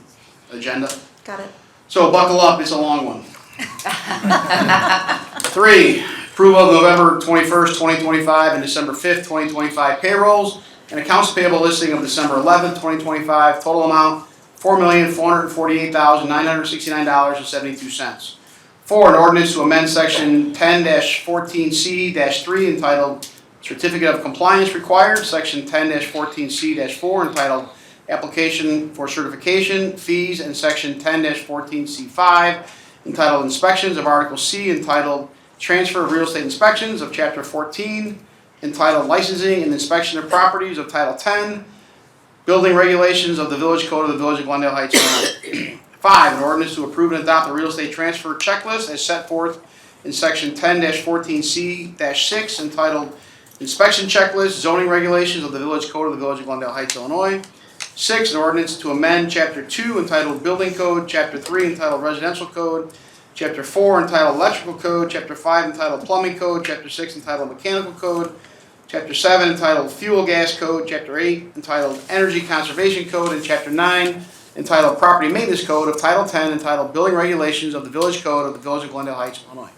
agenda. Got it. So buckle up, it's a long one. 3, approval of November 21st, 2025 and December 5th, 2025 payrolls and accounts payable listing of December 11th, 2025, total amount $4,448,969.72. 4, an ordinance to amend section 10-14C-3 entitled Certificate of Compliance Required, section 10-14C-4 entitled Application for Certification, Fees, and section 10-14C5 entitled Inspections of Article C entitled Transfer of Real Estate Inspections of Chapter 14 entitled Licensing and Inspection of Properties of Title 10 Building Regulations of the Village Code of the Village of Glendale Heights, Illinois. 5, an ordinance to approve and adopt a real estate transfer checklist as set forth in section 10-14C-6 entitled Inspection Checklist, Zoning Regulations of the Village Code of the Village of Glendale Heights, Illinois. 6, an ordinance to amend Chapter 2 entitled Building Code, Chapter 3 entitled Residential Code, Chapter 4 entitled Electrical Code, Chapter 5 entitled Plumbing Code, Chapter 6 entitled Mechanical Code, Chapter 7 entitled Fuel Gas Code, Chapter 8 entitled Energy Conservation Code, and Chapter 9 entitled Property Maintenance Code of Title 10 entitled Building Regulations of the Village Code of the Village of Glendale Heights, Illinois.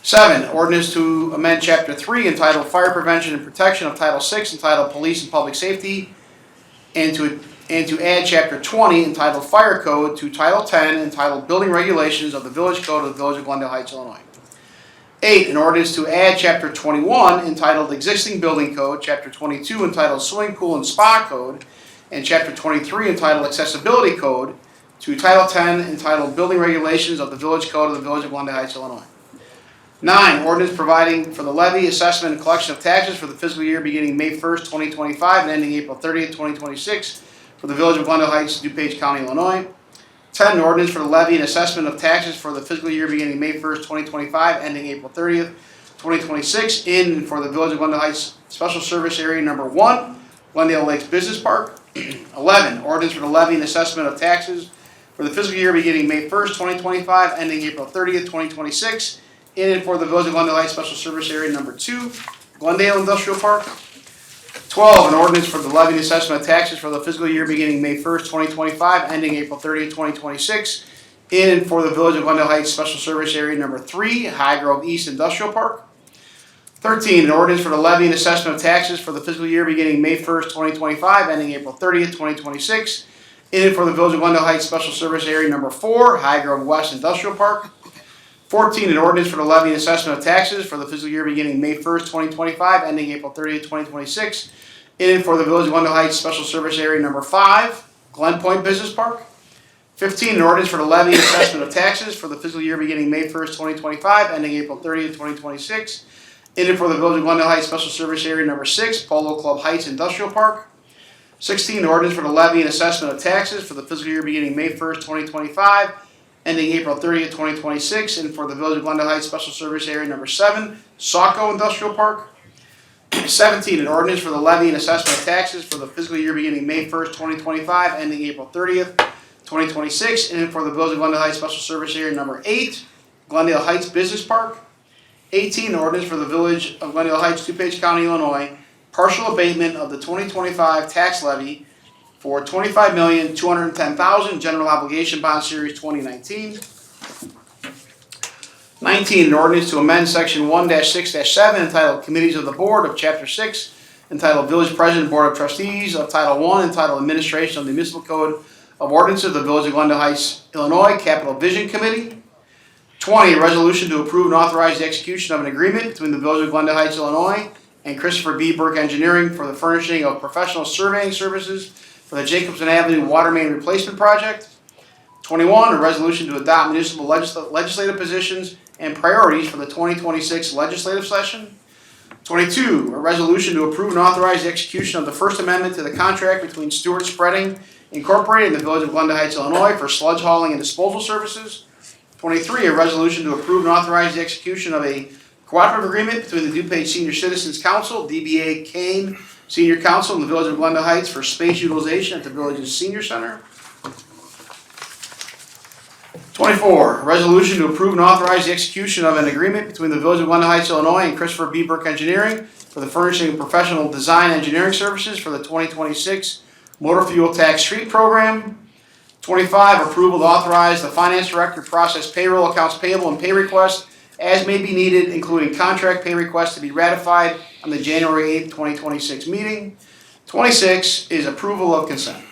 7, ordinance to amend Chapter 3 entitled Fire Prevention and Protection of Title 6 entitled Police and Public Safety, and to add Chapter 20 entitled Fire Code to Title 10 entitled Building Regulations of the Village Code of the Village of Glendale Heights, Illinois. 8, an ordinance to add Chapter 21 entitled Existing Building Code, Chapter 22 entitled Swimming Pool and Spa Code, and Chapter 23 entitled Accessibility Code to Title 10 entitled Building Regulations of the Village Code of the Village of Glendale Heights, Illinois. 9, ordinance providing for the levy, assessment, and collection of taxes for the fiscal year beginning May 1st, 2025 and ending April 30th, 2026 for the Village of Glendale Heights, DuPage County, Illinois. 10, ordinance for the levy and assessment of taxes for the fiscal year beginning May 1st, 2025 ending April 30th, 2026 in and for the Village of Glendale Heights Special Service Area Number 1, Glendale Lakes Business Park. 11, ordinance for the levy and assessment of taxes for the fiscal year beginning May 1st, 2025 ending April 30th, 2026 in and for the Village of Glendale Heights Special Service Area Number 2, Glendale Industrial Park. 12, an ordinance for the levy and assessment of taxes for the fiscal year beginning May 1st, 2025, ending April 30th, 2026, in and for the Village of Glendale Heights Special Service Area Number 3, High Grove East Industrial Park. 13, an ordinance for the levy and assessment of taxes for the fiscal year beginning May 1st, 2025, ending April 30th, 2026, in and for the Village of Glendale Heights Special Service Area Number 4, High Grove West Industrial Park. 14, an ordinance for the levy and assessment of taxes for the fiscal year beginning May 1st, 2025, ending April 30th, 2026, in and for the Village of Glendale Heights Special Service Area Number 5, Glen Point Business Park. 15, an ordinance for the levy and assessment of taxes for the fiscal year beginning May 1st, 2025, ending April 30th, 2026, in and for the Village of Glendale Heights Special Service Area Number 6, Polo Club Heights Industrial Park. 16, an ordinance for the levy and assessment of taxes for the fiscal year beginning May 1st, 2025, ending April 30th, 2026, and for the Village of Glendale Heights Special Service Area Number 7, Saco Industrial Park. 17, an ordinance for the levy and assessment of taxes for the fiscal year beginning May 1st, 2025, ending April 30th, 2026, and for the Village of Glendale Heights Special Service Area Number 8, Glendale Heights Business Park. 18, an ordinance for the Village of Glendale Heights, DuPage County, Illinois, partial abatement of the 2025 tax levy for $25,210,000 General Obligation Bond Series 2019. 19, an ordinance to amend Section 1-6-7 entitled Committees of the Board of Chapter 6, entitled Village President Board of Trustees of Title 1, entitled Administration of the Municipal Code of Ordinances of the Village of Glendale Heights, Illinois, Capital Vision Committee. 20, a resolution to approve and authorize the execution of an agreement between the Village of Glendale Heights, Illinois, and Christopher B. Burke Engineering for the furnishing of professional surveying services for the Jacobson Avenue Water Main Replacement Project. 21, a resolution to adopt municipal legislative positions and priorities for the 2026 legislative session. 22, a resolution to approve and authorize the execution of the First Amendment to the contract between Stewart Spreading Incorporated and the Village of Glendale Heights, Illinois for sludge hauling and disposal services. 23, a resolution to approve and authorize the execution of a cooperative agreement between the DuPage Senior Citizens Council, DBA Kane Senior Council, and the Village of Glendale Heights for space utilization at the Village's Senior Center. 24, a resolution to approve and authorize the execution of an agreement between the Village of Glendale Heights, Illinois and Christopher B. Burke Engineering for the furnishing of professional design engineering services for the 2026 Motor Fuel Tax Street Program. 25, approval to authorize the Finance Director to process payroll, accounts payable, and pay requests as may be needed, including contract pay requests to be ratified on the January 8th, 2026 meeting. 26 is approval of consent.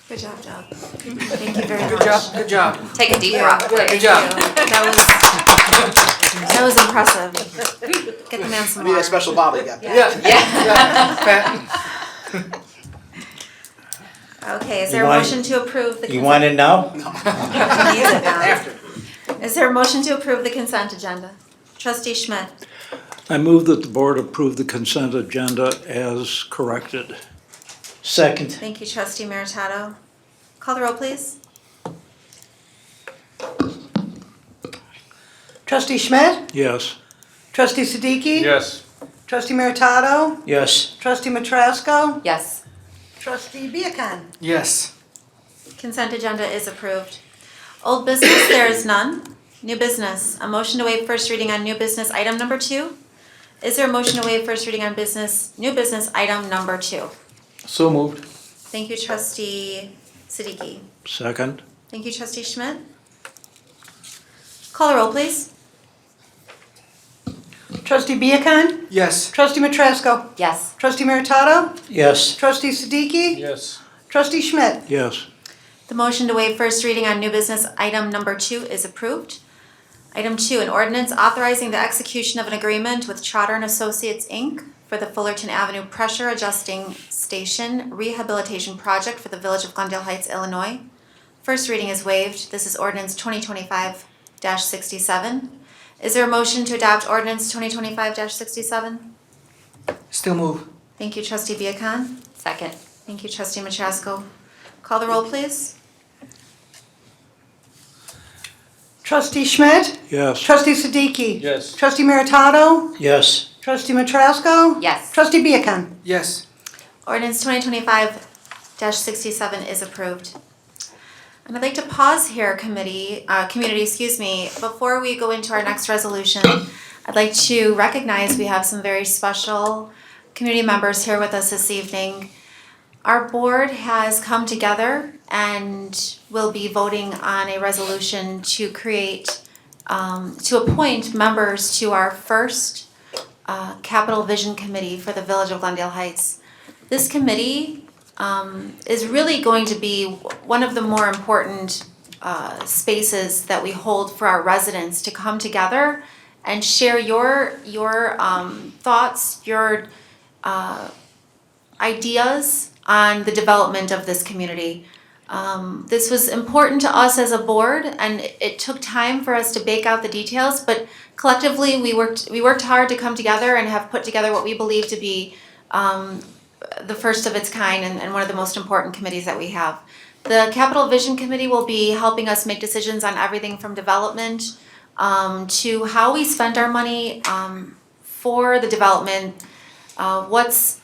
Good job, Joe. Thank you very much. Good job, good job. Take a deep breath. Good job. That was impressive. Get the man some I need water. that special bottle you got. Okay, is You there a want- motion to approve the consent? You want it now? He needs it now. Is there a motion to approve the consent agenda? Trustee Schmidt. I move that the board approve the consent agenda as corrected. Second. Thank you, Trustee Meritato. Call the roll, please. Trustee Schmidt? Yes. Trustee Siddiqui? Yes. Trustee Meritato? Yes. Trustee Matrasco? Yes. Trustee Viacon? Yes. Consent agenda is approved. Old business, there is none. New business, a motion to waive first reading on new business item number 2. Is there a motion to waive first reading on new business item number 2? So moved. Thank you, Trustee Siddiqui. Second. Thank you, Trustee Schmidt. Call the roll, please. Trustee Viacon? Yes. Trustee Matrasco? Yes. Trustee Meritato? Yes. Trustee Siddiqui? Yes. Trustee Schmidt? Yes. The motion to waive first reading on new business item number 2 is approved. Item 2, an ordinance authorizing the execution of an agreement with Trotter and Associates, Inc. for the Fullerton Avenue Pressure Adjusting Station Rehabilitation Project for the Village of Glendale Heights, Illinois. First reading is waived. This is ordinance 2025-67. Is there a motion to adopt ordinance 2025-67? Still move. Thank you, Trustee Viacon. Second. Thank you, Trustee Matrasco. Call the roll, please. Trustee Schmidt? Yes. Trustee Siddiqui? Yes. Trustee Meritato? Yes. Trustee Matrasco? Yes. Trustee Viacon? Yes. Ordinance 2025-67 is approved. And I'd like to pause here, community, before we go into our next resolution. I'd like to recognize we have some very special community members here with us this evening. Our board has come together and will be voting on a resolution to create, to appoint members to our first Capital Vision Committee for the Village of Glendale Heights. This committee is really going to be one of the more important spaces that we hold for our residents to come together and share your thoughts, your ideas on the development of this community. This was important to us as a board, and it took time for us to bake out the details, but collectively we worked hard to come together and have put together what we believe to be the first of its kind and one of the most important committees that we have. The Capital Vision Committee will be helping us make decisions on everything from development to how we spend our money for the development. What's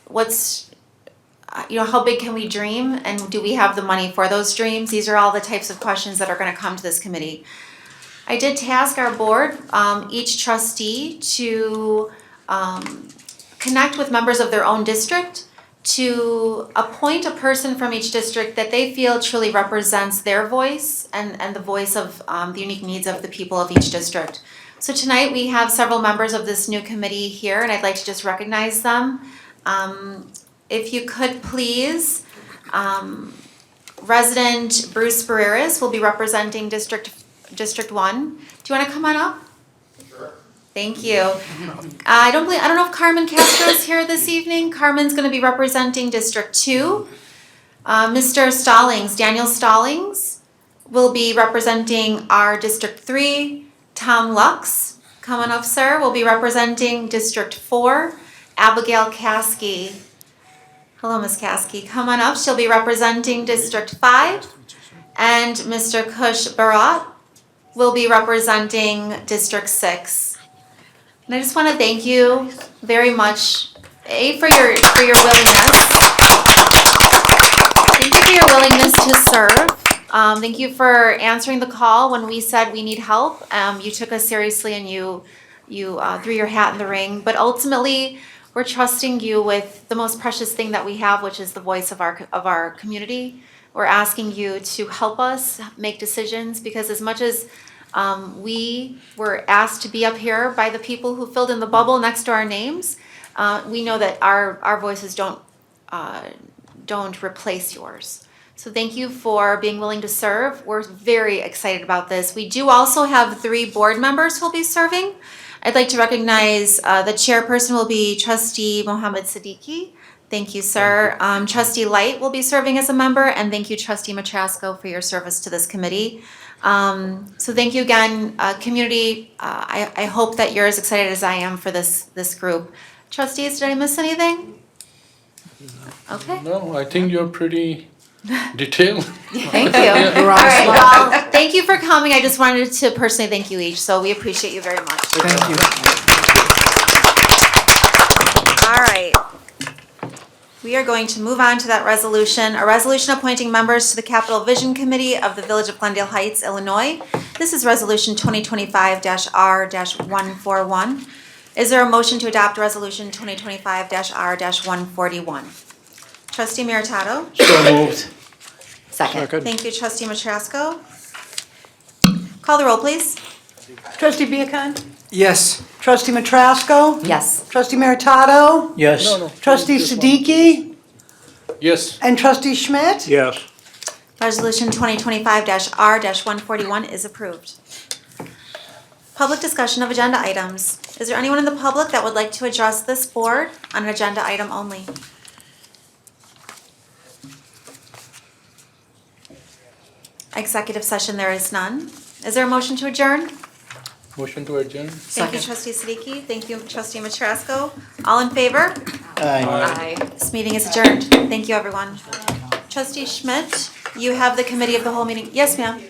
how big can we dream, and do we have the money for those dreams? These are all the types of questions that are going to come to this committee. I did task our board, each trustee, to connect with members of their own district, to appoint a person from each district that they feel truly represents their voice and the voice of the unique needs of the people of each district. So tonight we have several members of this new committee here, and I'd like to just recognize them. If you could please, resident Bruce Barreras will be representing District 1. Do you want to come on up? Sure. Thank you. I don't know if Carmen Castro is here this evening. Carmen's going to be representing District 2. Mr. Stallings, Daniel Stallings, will be representing our District 3. Tom Lux, come on up, sir, will be representing District 4. Abigail Caskey. Hello, Ms. Caskey. Come on up. She'll be representing District 5. And Mr. Kush Barat will be representing District 6. And I just want to thank you very much, for your willingness. Thank you for your willingness to serve. Thank you for answering the call when we said we need help. You took us seriously and you threw your hat in the ring. But ultimately, we're trusting you with the most precious thing that we have, which is the voice of our community. We're asking you to help us make decisions, because as much as we were asked to be up here by the people who filled in the bubble next to our names, we know that our voices don't replace yours. So thank you for being willing to serve. We're very excited about this. We do also have 3 board members who will be serving. I'd like to recognize the chairperson will be Trustee Mohammed Siddiqui. Thank you, sir. Trustee Light will be serving as a member, and thank you, Trustee Matrasco, for your service to this committee. So thank you again, community. I hope that you're as excited as I am for this group. Trustees, did I miss anything? Okay. No, I think you're pretty detailed. Thank you. All right, well, thank you for coming. I just wanted to personally thank you each, so we appreciate you very much. Thank you. All right. We are going to move on to that resolution, a resolution appointing members to the Capital Vision Committee of the Village of Glendale Heights, Illinois. This is Resolution 2025-R-141. Is there a motion to adopt Resolution 2025-R-141? Trustee Meritato? So moved. Second. Thank you, Trustee Matrasco. Call the roll, please. Trustee Viacon? Yes. Trustee Matrasco? Yes. Trustee Meritato? Yes. Trustee Siddiqui? Yes. And Trustee Schmidt? Yes. Resolution 2025-R-141 is approved. Public discussion of agenda items. Is there anyone in the public that would like to address this board on an agenda item only? Executive session, there is none. Is there a motion to adjourn? Motion to adjourn. Thank you, Trustee Siddiqui. Thank you, Trustee Matrasco. All in favor? Aye. This meeting is adjourned. Thank you, everyone. Trustee Schmidt, you have the committee of the whole meeting. Yes, ma'am.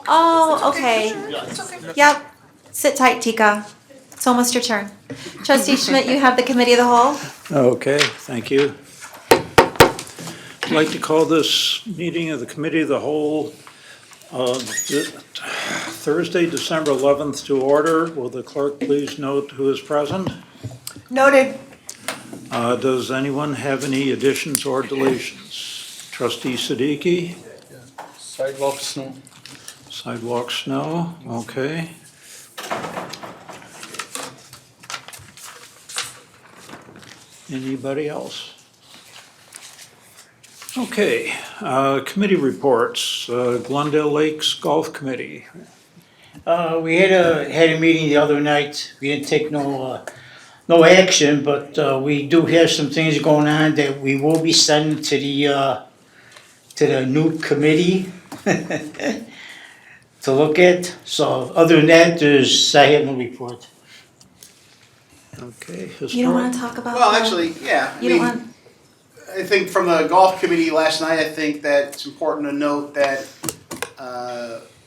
Oh, okay. Yep. Sit tight, Tika. It's almost your turn. Trustee Schmidt, you have the committee of the whole. Okay, thank you. I'd like to call this meeting of the Committee of the Whole Thursday, December 11th to order. Will the clerk please note who is present? Noted. Does anyone have any additions or deletions? Trustee Siddiqui? Sidewalk snow. Sidewalk snow, okay. Anybody else? Okay, committee reports, Glendale Lakes Golf Committee. We had a meeting the other night. We didn't take no action, but we do have some things going on that we will be sending to the new committee to look at. So other than that, I have no report. Okay. You don't want to talk about Well, that? actually, yeah. You don't want, I think from the golf committee last night, I think that it's important to note that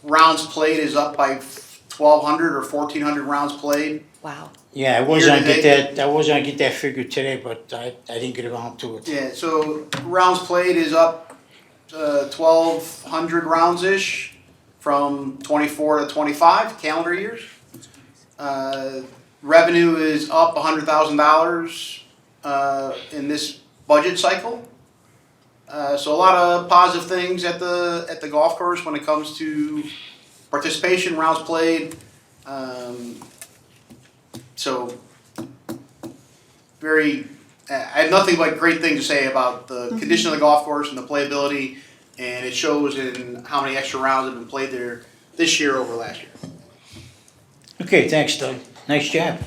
rounds played is up by 1,200 or 1,400 rounds played. Wow. Yeah, I was gonna get that figure today, but I didn't get around to it. Yeah, so rounds played is up 1,200 rounds-ish from 24 to 25 calendar years. Revenue is up $100,000 in this budget cycle. So a lot of positive things at the golf course when it comes to participation, rounds played. So I have nothing but great things to say about the condition of the golf course and the playability, and it shows in how many extra rounds have been played there this year over last year. Okay, thanks, Doug. Nice job.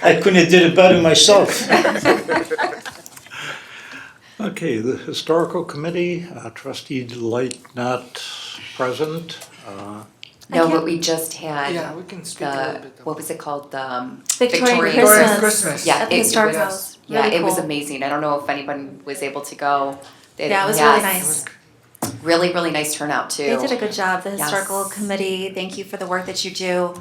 I couldn't have did it better myself. Okay, the Historical Committee, Trustee Delight not present. No, but we just had Yeah, we can speak a little bit about what was it called? Victorian Christmas Yeah, at the Historic House. Yeah, Really it was cool. amazing. I don't know if anyone was able to go. Yeah, it was really nice. Really, really nice turnout too. They did a good job, the Yes. historical committee. Thank you for the work that you do.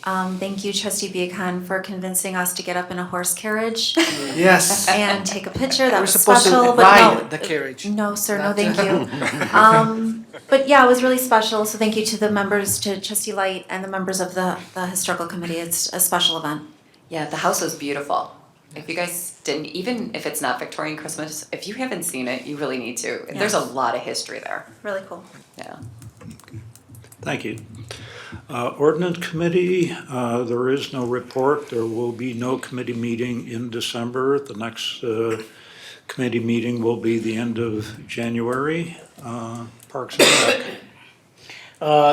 Thank you, Trustee Beacon, for convincing us to get up in a horse carriage Yes. and take a picture. That We're was supposed to special, but ride no. the carriage. No, sir, no, Not thank to- you. But yeah, it was really special. So thank you to the members, to Trustee Light and the members of the historical committee. It's a special event. Yeah, the house was beautiful. If you guys didn't, even if it's not Victorian Christmas, if you haven't seen it, you really need to. There's a lot of history there. Really cool. Yeah. Thank you. Ordinance Committee, there is no report. There will be no committee meeting in December. The next committee meeting will be the end of January. Parks and Rec.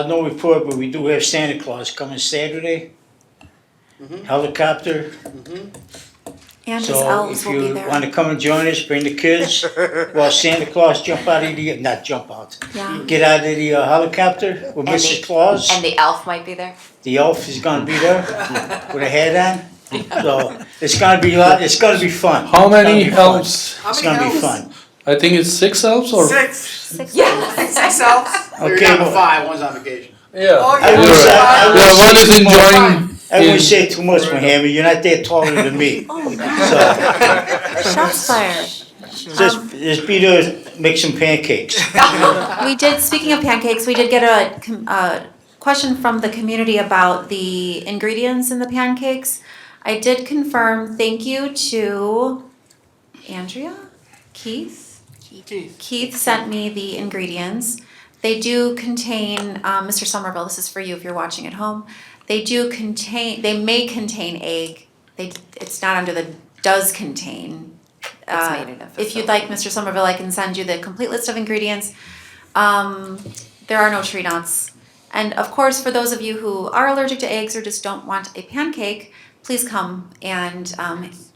No report, but we do have Santa Claus coming Saturday. Helicopter. And his elves will be So if you there. wanna come and join us, bring the kids, while Santa Claus get out of the helicopter with And Mrs. Claus. And the elf might be there. The elf is gonna be there with a hat on. So it's gonna be fun. How many It's gonna be fun. elves? It's gonna be fun. I think it's 6 elves or? Six elves. Okay, We're down to well- 5, one's on vacation. Yeah. Oh, I yeah. wouldn't say- I wouldn't Yeah, say one is too much. enjoying. I wouldn't say too much, Mohammed. You're not that taller than me. Shots fired. Just be there to make some pancakes. We did, speaking of pancakes, we did get a question from the community about the ingredients in the pancakes. I did confirm, thank you to Andrea, Keith, Keith sent me the ingredients. They do contain, Mr. Somerville, this is for you if you're watching at home. They may contain egg. It's not under the does contain. It's made in a If you'd like, Mr. Somerville, I can send you the complete list of ingredients. There are no tree nuts. And of course, for those of you who are allergic to eggs or just don't want a pancake, please come and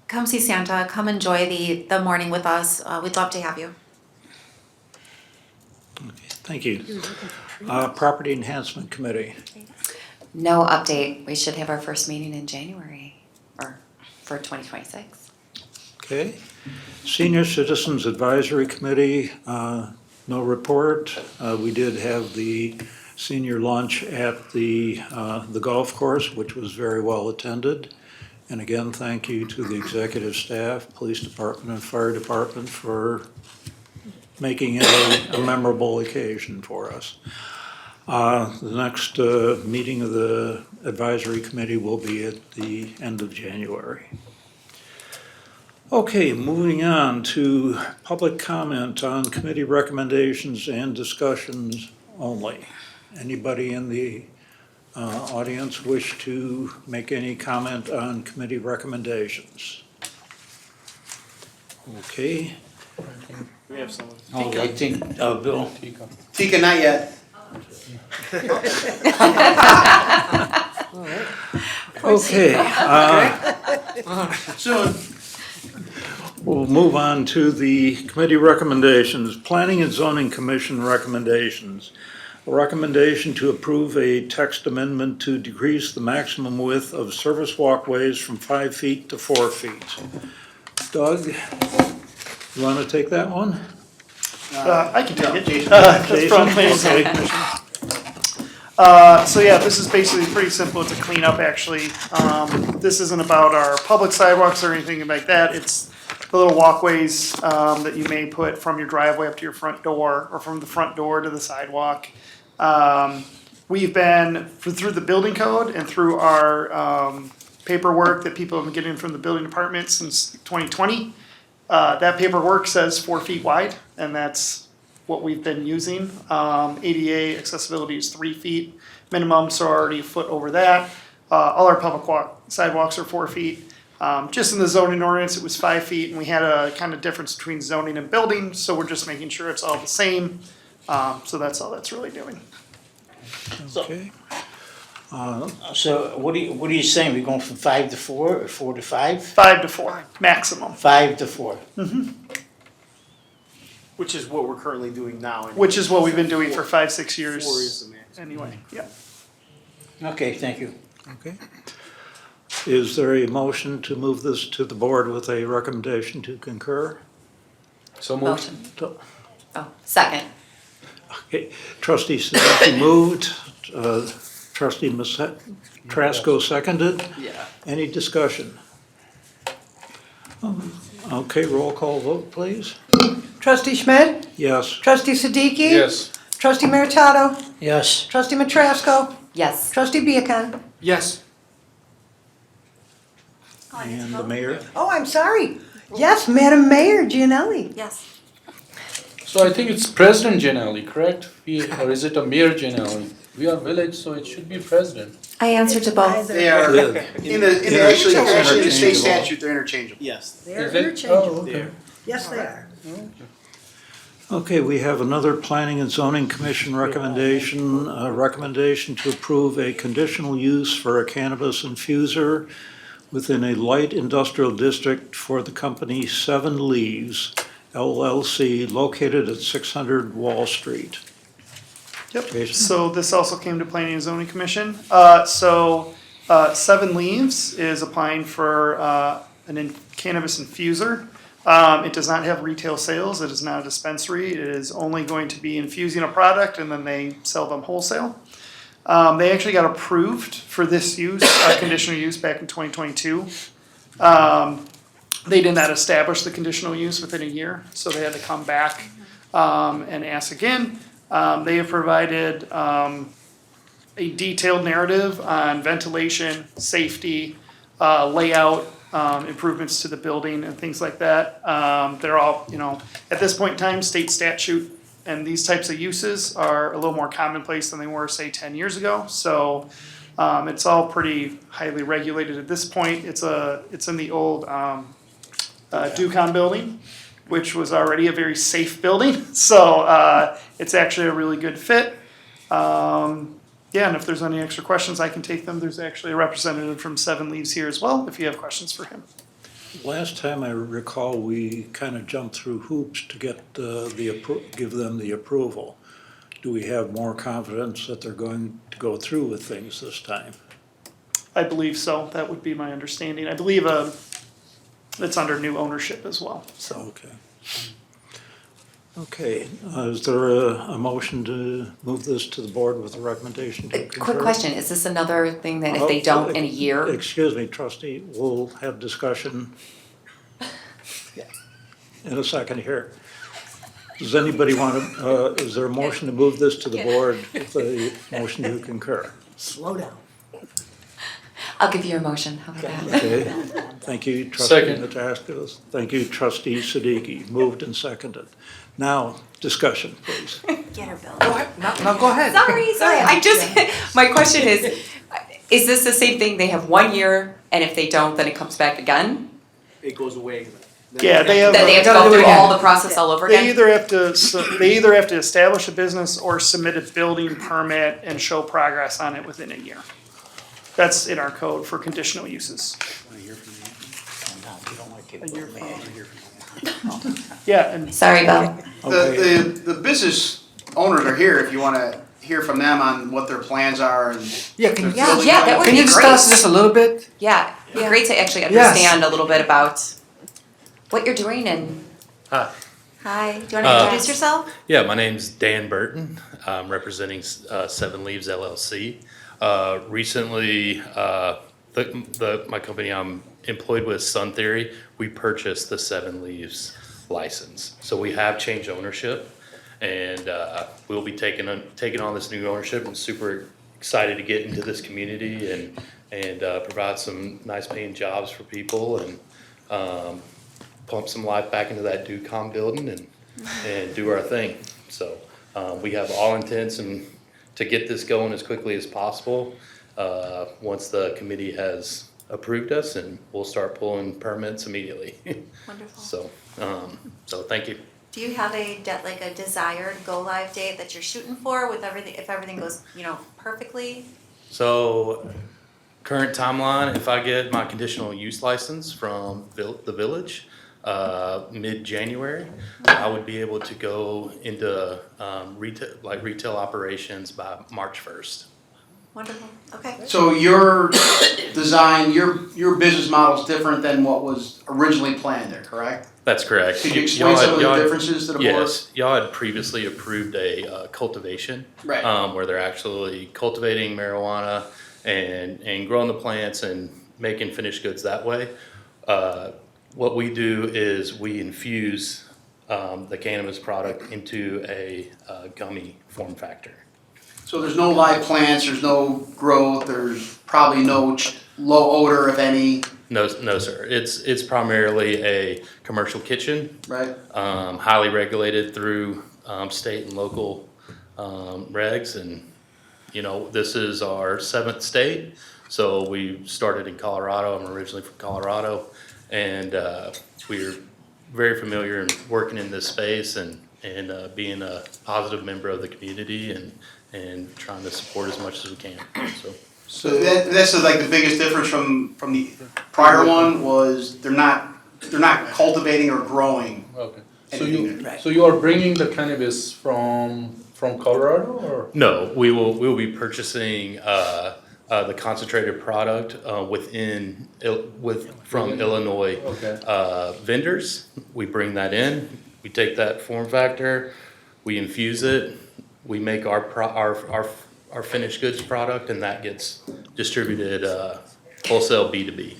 come see Santa. Come enjoy the morning with us. We'd love to have you. Thank you. Property Enhancement Committee. No update. We should have our first meeting in January or for 2026. Okay. Senior Citizens Advisory Committee, no report. We did have the senior lunch at the golf course, which was very well attended. And again, thank you to the executive staff, police department, and fire department for making it a memorable occasion for us. The next meeting of the advisory committee will be at the end of January. Okay, moving on to public comment on committee recommendations and discussions only. Anybody in the audience wish to make any comment on committee recommendations? Okay. We have someone. Oh, I think, Bill. Tika, not yet. Okay. Soon. We'll move on to the committee recommendations. Planning and Zoning Commission recommendations. A recommendation to approve a text amendment to decrease the maximum width of service walkways from 5 feet to 4 feet. Doug, you want to take that one? I can take it. Jason. That's Jason? from Planning and Zoning Okay. Commission. So yeah, this is basically pretty simple. It's a cleanup, actually. This isn't about our public sidewalks or anything like that. It's the little walkways that you may put from your driveway up to your front door, or from the front door to the sidewalk. We've been through the building code and through our paperwork that people have been getting from the building department since 2020. That paperwork says 4 feet wide, and that's what we've been using. ADA accessibility is 3 feet minimum, so already a foot over that. All our public sidewalks are 4 feet. Just in the zoning ordinance, it was 5 feet, and we had a kind of difference between zoning and building, so we're just making sure it's all the same. So that's all that's really doing. Okay. So what are you saying? We're going from 5 to 4 or 4 to 5? 5 to 4, maximum. 5 to 4. Which is what we're currently doing now. Which is what we've been doing for 5-6 years. 4 is the max. Anyway, yeah. Okay, thank you. Okay. Is there a motion to move this to the board with a recommendation to concur? So moved. Motion. Oh, second. Okay, trustee Siddiqui moved, trustee Trasco seconded. Yeah. Any discussion? Okay, roll call vote, please. Trustee Schmidt? Yes. Trustee Siddiqui? Yes. Trustee Meritato? Yes. Trustee Matrasco? Yes. Trustee Viacon? Yes. And the mayor? Oh, I'm sorry. Yes, Madam Mayor Gianelli. Yes. So I think it's President Gianelli, correct? Or is it a Mayor Gianelli? We are village, so it should be President. I answered to both. They are, in the actually the state statute, they're interchangeable. Yes. They're Is it? interchangeable. Oh, okay. Yes, they are. Okay, we have another Planning and Zoning Commission recommendation, a recommendation to approve a conditional use for a cannabis infuser within a light industrial district for the company Seven Leaves LLC located at 600 Wall Street. Yep, Jason? so this also came to Planning and Zoning Commission. Seven Leaves is applying for cannabis infuser. It does not have retail sales, it is not a dispensary, it is only going to be infusing a product and then they sell them wholesale. They actually got approved for this use, conditional use back in 2022. They did not establish the conditional use within a year, so they had to come back and ask again. They have provided a detailed narrative on ventilation, safety, layout, improvements to the building and things like that. They're all, at this point in time, state statute and these types of uses are a little more commonplace than they were, say, 10 years ago. So it's all pretty highly regulated at this point. It's in the old Ducom building, which was already a very safe building. So it's actually a really good fit. Yeah, and if there's any extra questions, I can take them. There's actually a representative from Seven Leaves here as well, if you have questions for him. Last time I recall, we kind of jumped through hoops to get give them the approval. Do we have more confidence that they're going to go through with things this time? I believe so. That would be my understanding. I believe it's under new ownership as well, so. Okay. Okay, is there a motion to move this to the board with a recommendation to concur? Quick question, is this another thing that if they don't in a year? Excuse me, trustee, we'll have discussion in a second here. Does anybody want to, is there a motion to move this to the board with a motion to concur? Slow down. I'll give you a motion, how about that? Okay, thank you, trustee Second. Nataskas. Thank you, trustee Siddiqui, moved and seconded. Now, discussion, please. Get her, Bill. No, go ahead. Sorry, I just, my question is this the same thing, they have 1 year, and if they don't, then it comes back again? It goes away. Yeah, they have. Then they have to gotta go do it through all again. the process all over They again? either have to establish a business or submit a building permit and show progress on it within a year. That's in our code for conditional uses. Yeah, and Sorry, Bill. Okay. The business owners are here if you wanna hear from them on what their plans are and. Yeah, can you, Yeah, that would can be you great. discuss this a little bit? Yeah, it'd be great to actually Yes. understand a little bit about what you're doing and. Hi. Hi, do you want to introduce yourself? Yeah, my name's Dan Burton. I'm representing Seven Leaves LLC. Recently, my company I'm employed with, Sun Theory, we purchased the Seven Leaves license. So we have changed ownership, and we'll be taking on this new ownership. I'm super excited to get into this community and provide some nice paying jobs for people and pump some life back into that Ducom building and do our thing. So we have all intents and to get this going as quickly as possible once the committee has approved us, and we'll start pulling permits immediately. Wonderful. So thank you. Do you have a desired go live date that you're shooting for with everything, if everything goes, perfectly? So current timeline, if I get my conditional use license from the village, mid-January, I would be able to go into retail operations by March 1st. Wonderful, okay. So your design, your business model is different than what was originally planned there, correct? That's correct. Could you explain some of the differences to the board? Yes, y'all had previously approved a cultivation. Right. Where they're actually cultivating marijuana and growing the plants and making finished goods that way. What we do is we infuse the cannabis product into a gummy form factor. So there's no live plants, there's no growth, there's probably no low odor, if any. No, sir. It's primarily a commercial kitchen. Right. Highly regulated through state and local regs, and this is our 7th state. So we started in Colorado. I'm originally from Colorado, and we're very familiar in working in this space and being a positive member of the community and trying to support as much as we can. So that's like the biggest difference from the prior one was they're not cultivating or growing. Okay. anything there. So you are bringing the cannabis from Colorado or? No, we will be purchasing the concentrated product from Illinois vendors. We bring that in. We take that form factor, we infuse it, we make our finished goods product, and that gets distributed wholesale B2B.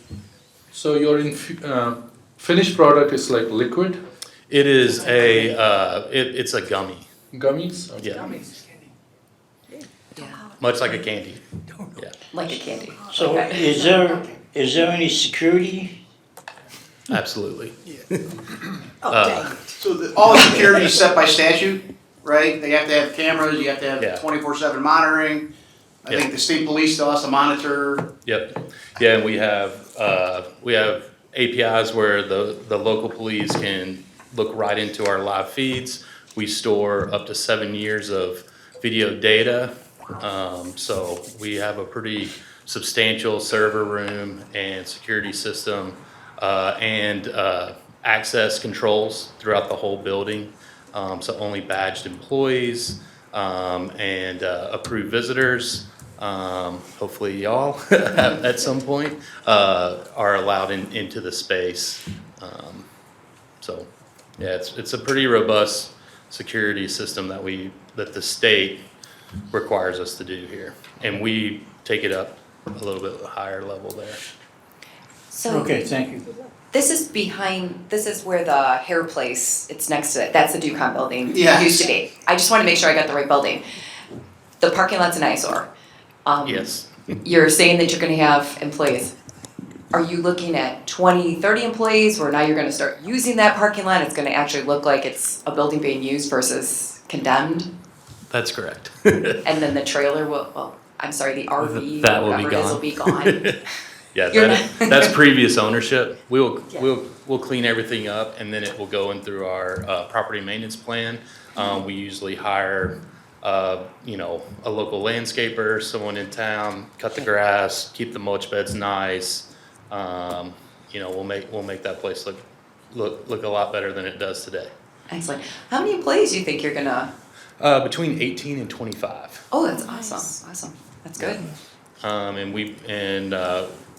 So your finished product is like liquid? It is it's a gummy. Gummies? Okay. Yeah. Much like a candy. Yeah. Like a candy. So Okay. is there any security Absolutely. So all the security is set by statute, right? They have to have cameras, you have to Yeah. have 24/7 monitoring. I think the state police still has to monitor. Yep. Yeah, and we have APIs where the local police can look right into our live feeds. We store up to 7 years of video data. So we have a pretty substantial server room and security system, and access controls throughout the whole building. So only badged employees, and approved visitors, hopefully y'all at some point, are allowed into the space. So, yeah, it's a pretty robust security system that the state requires us to do here. And we take it up a little bit higher level there. So Okay, thank you. this is where the hair place, it's next to it, that's the Ducon building. Yes. Used to be. I just wanna make sure I got the right building. The parking lot's an eyesore. Yes. You're saying that you're gonna have employees. Are you looking at 20, 30 employees, where now you're gonna start using that parking lot, it's gonna actually look like it's a building being used versus condemned? That's correct. And then the trailer I'm sorry, the RV, That will be whatever it is, gone. will be gone. Yeah, You're that's previous ownership. We'll Yeah. clean everything up, and then it will go in through our property maintenance plan. We usually hire a local landscaper, someone in town, cut the grass, keep the mulch beds nice. We'll make that place look a lot better than it does today. Excellent. How many employees do you think you're gonna? Between 18 and 25. Oh, that's awesome. That's good.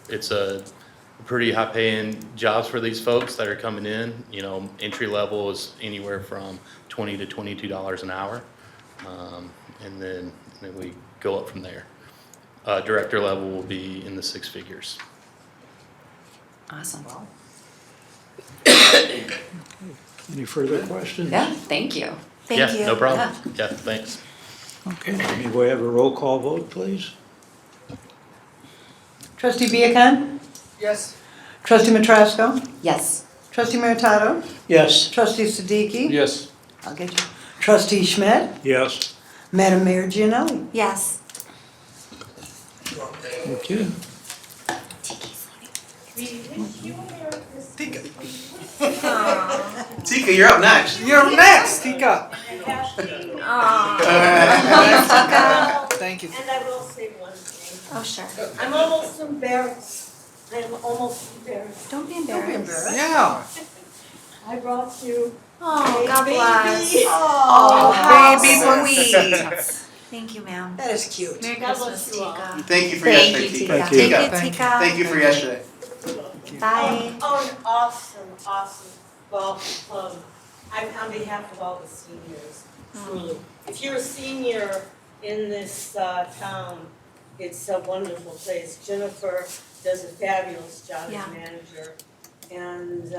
It's a pretty high paying jobs for these folks that are coming in. Entry level is anywhere from $20 to $22 an hour. And then we go up from there. Director level will be in the six figures. Awesome. Any further questions? Yeah, thank you. Yeah, no problem. Yeah, thanks. Okay, may we have a roll call vote, please? Trustee Viacon? Yes. Trustee Matrasco? Yes. Trustee Meritato? Yes. Trustee Siddiqui? Yes. I'll get you. Trustee Schmidt? Yes. Madam Mayor Gianelli? Yes. Okay. Tika, you're up next. You're next, Tika. Thank you. And I will say one thing. Oh, sure. I'm almost embarrassed. I'm almost embarrassed. Don't be embarrassed. Yeah. I brought you Oh, a God bless. baby. Oh, how baby sweet. Thank you, ma'am. That is cute. Merry God Christmas, bless you all. Tika. Thank you for Thank yesterday, you, Tika. Tika. Thank Tika, you, Tika. thank you for yesterday. Bye. Oh, an awesome golf club. I'm on behalf of all the seniors, truly. If you're a senior in this town, it's a wonderful place. Jennifer does a fabulous job Yeah. as manager. And,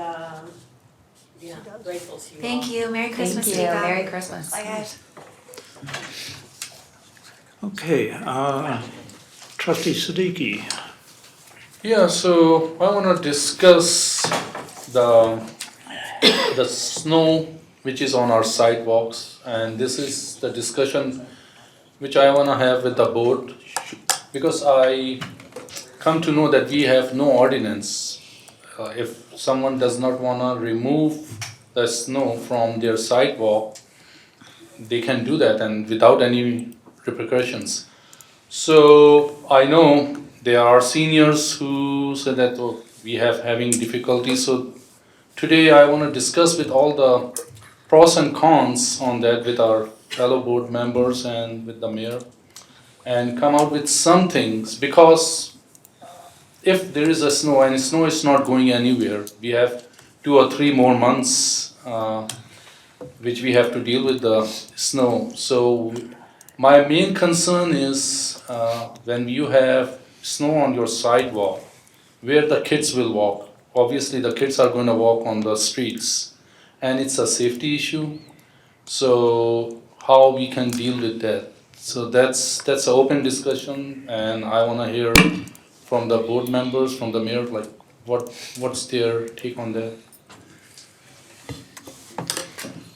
yeah, grateful to you all. Thank you. Merry Christmas, Thank you. Tika. Merry Christmas. Bye, guys. Okay, trustee Siddiqui. Yeah, so I want to discuss the snow which is on our sidewalks, and this is the discussion which I want to have with the board, because I come to know that we have no ordinance. If someone does not want to remove the snow from their sidewalk, they can do that and without any repercussions. So I know there are seniors who said that we have having difficulties. So today I want to discuss with all the pros and cons on that with our fellow board members and with the mayor, and come out with some things, because if there is a snow and snow is not going anywhere, we have 2 or 3 more months which we have to deal with the snow. So my main concern is when you have snow on your sidewalk, where the kids will walk. Obviously the kids are going to walk on the streets, and it's a safety issue. So how we can deal with that? So that's an open discussion, and I want to hear from the board members, from the mayor, like what's their take on that?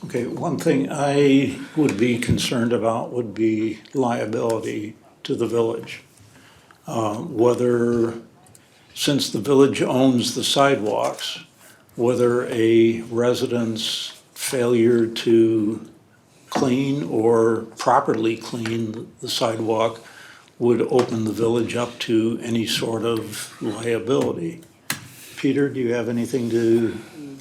Okay, one thing I would be concerned about would be liability to the village. Whether, since the village owns the sidewalks, whether a resident's failure to clean or properly clean the sidewalk would open the village up to any sort of liability. Peter, do you have anything to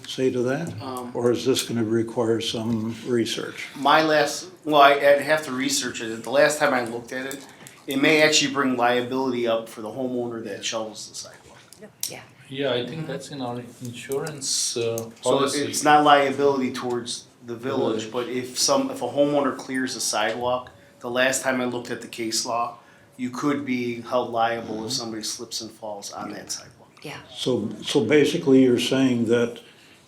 say to that? Or is this gonna require some research? I'd have to research it. The last time I looked at it, it may actually bring liability up for the homeowner that shovels the sidewalk. Yeah, I think that's in our insurance So policy. it's not liability towards the village, but if a homeowner clears a sidewalk, the last time I looked at the case law, you could be held liable if somebody slips and falls on that sidewalk. Yeah. So basically you're saying that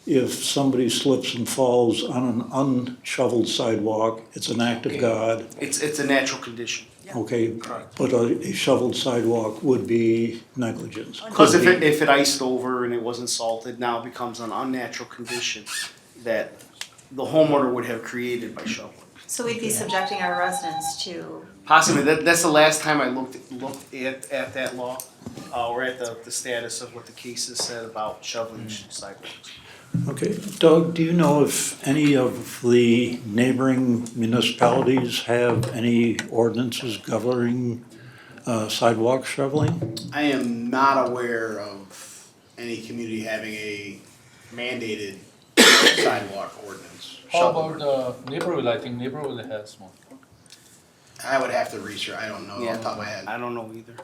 if somebody slips and falls on an unshoveled sidewalk, it's an act of God, It's a natural condition. okay? But a shoveled sidewalk would be negligence. Because Could be. if it iced over and it wasn't salted, now it becomes an unnatural condition that the homeowner would have created by shoveling. So we'd be subjecting our residents to, Possibly, that's the last time I looked at that law, or at the status of what the cases said about shoveling sidewalks. Okay, Doug, do you know if any of the neighboring municipalities have any ordinances governing sidewalk shoveling? I am not aware of any community having a mandated sidewalk ordinance. How shovel about Naperville? I think Naperville has one. I would have to research, I don't know off the top of my head. I don't know either.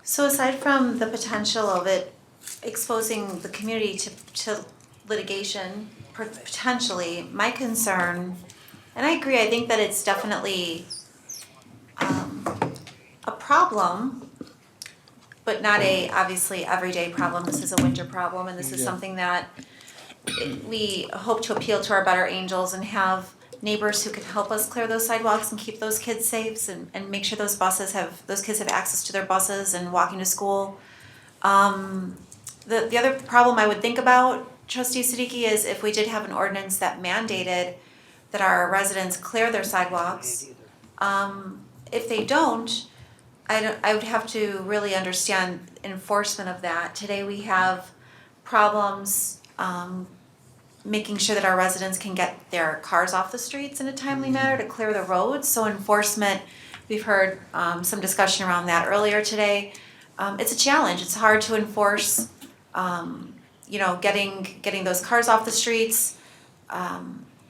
so aside from the potential of it exposing the community to litigation, potentially, my concern, and I agree, I think that it's definitely a problem, but not a, obviously, everyday problem. This is a winter problem, and this is something that we hope to appeal to our better angels and have neighbors who can help us clear those sidewalks and keep those kids safe and make sure those kids have access to their buses and walking to school. The other problem I would think about, Trustee Siddiqui, is if we did have an ordinance that mandated that our residents clear their sidewalks. If they don't, I would have to really understand enforcement of that. Today we have problems making sure that our residents can get their cars off the streets in a timely manner to clear the roads. So enforcement, we've heard some discussion around that earlier today. It's a challenge. It's hard to enforce, getting those cars off the streets.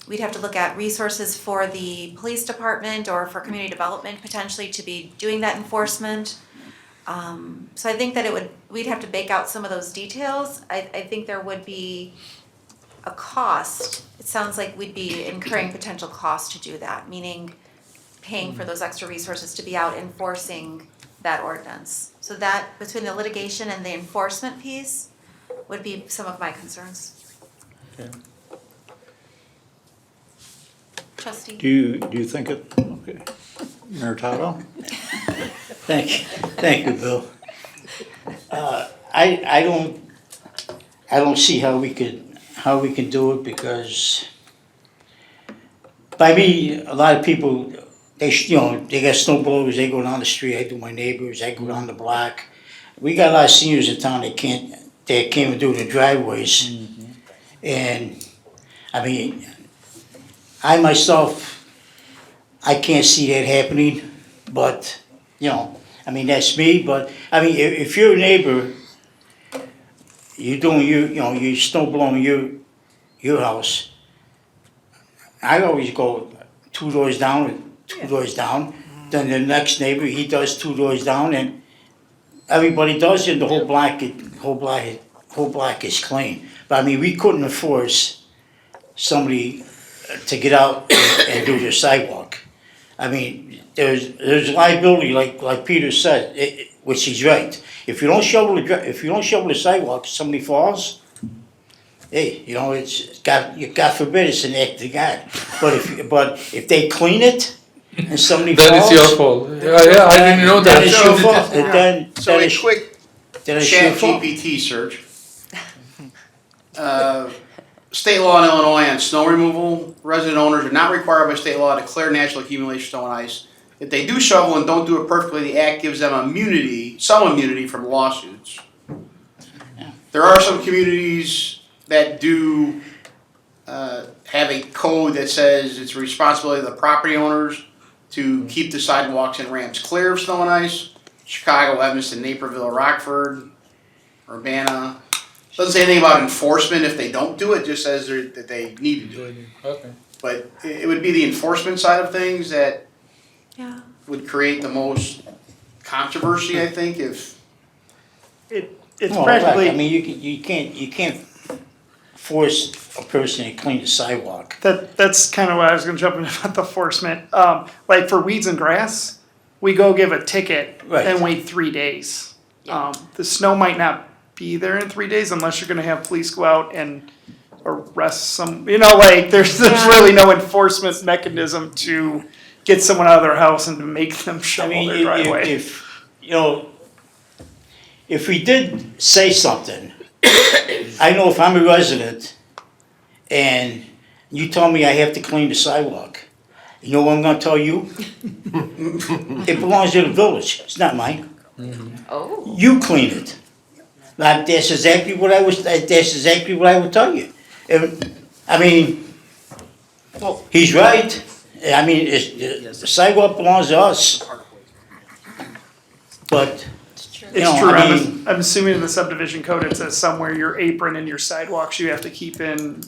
We'd have to look at resources for the police department or for community development potentially to be doing that enforcement. So I think that we'd have to bake out some of those details. I think there would be a cost. It sounds like we'd be incurring potential cost to do that, meaning paying for those extra resources to be out enforcing that ordinance. So that, between the litigation and the enforcement piece, would be some of my concerns. Okay. Trustee? Do you think it, okay, Mayor Toto? Thank you, Bill. I don't see how we can do it because by me, a lot of people, they got snow blowers, they go down the street, I do my neighbors, I go down the block. We got a lot of seniors in town that can't even do the driveways. And, I mean, I myself, I can't see that happening, but, that's me, but, I mean, if you're a neighbor, you're doing you're snow blowing your house, I always go 2 doors down, then the next neighbor, he does 2 doors down, and everybody does it, and the whole block is clean. But I mean, we couldn't enforce somebody to get out and do their sidewalk. I mean, there's liability, like Peter said, which he's right. If you don't shovel the sidewalk, somebody falls, hey, it's God forbid it's an act of God. But if they clean it and somebody falls, That is your fault. Yeah, I didn't know that. Then it's your fault. Did I see your phone? ChatGPT search. State law in Illinois on snow removal, resident owners are not required by state law to clear natural accumulation of snow and ice. If they do shovel and don't do it perfectly, the act gives them some immunity from lawsuits. There are some communities that do have a code that says it's the responsibility of the property owners to keep the sidewalks and ramps clear of snow and ice. Chicago, Evanston, Naperville, Rockford, Urbana. Doesn't say anything about enforcement if they don't do it, just says that they need to do it. Okay. But it would be the enforcement side of things that Yeah. would create the most controversy, I think, if. It's Well, right, practically. I mean, you can't force a person to clean the sidewalk. That's kind of what I was gonna jump in about the enforcement. Like for weeds and grass, we go give a ticket Right. and wait 3 days. The snow might not be there in 3 days unless you're gonna have police go out and arrest some, like, there's really no enforcement mechanism to get someone out of their house and to make them I shovel mean, their driveway. if we did say something, I know if I'm a resident and you tell me I have to clean the sidewalk, you know what I'm gonna tell you? It belongs to the village, it's not mine. Oh. You clean it. That's exactly what I would tell you. I mean, he's right. I mean, the sidewalk belongs to us. But, It's true, I mean, I'm assuming in the subdivision code, it says somewhere your apron and your sidewalks you have to keep in,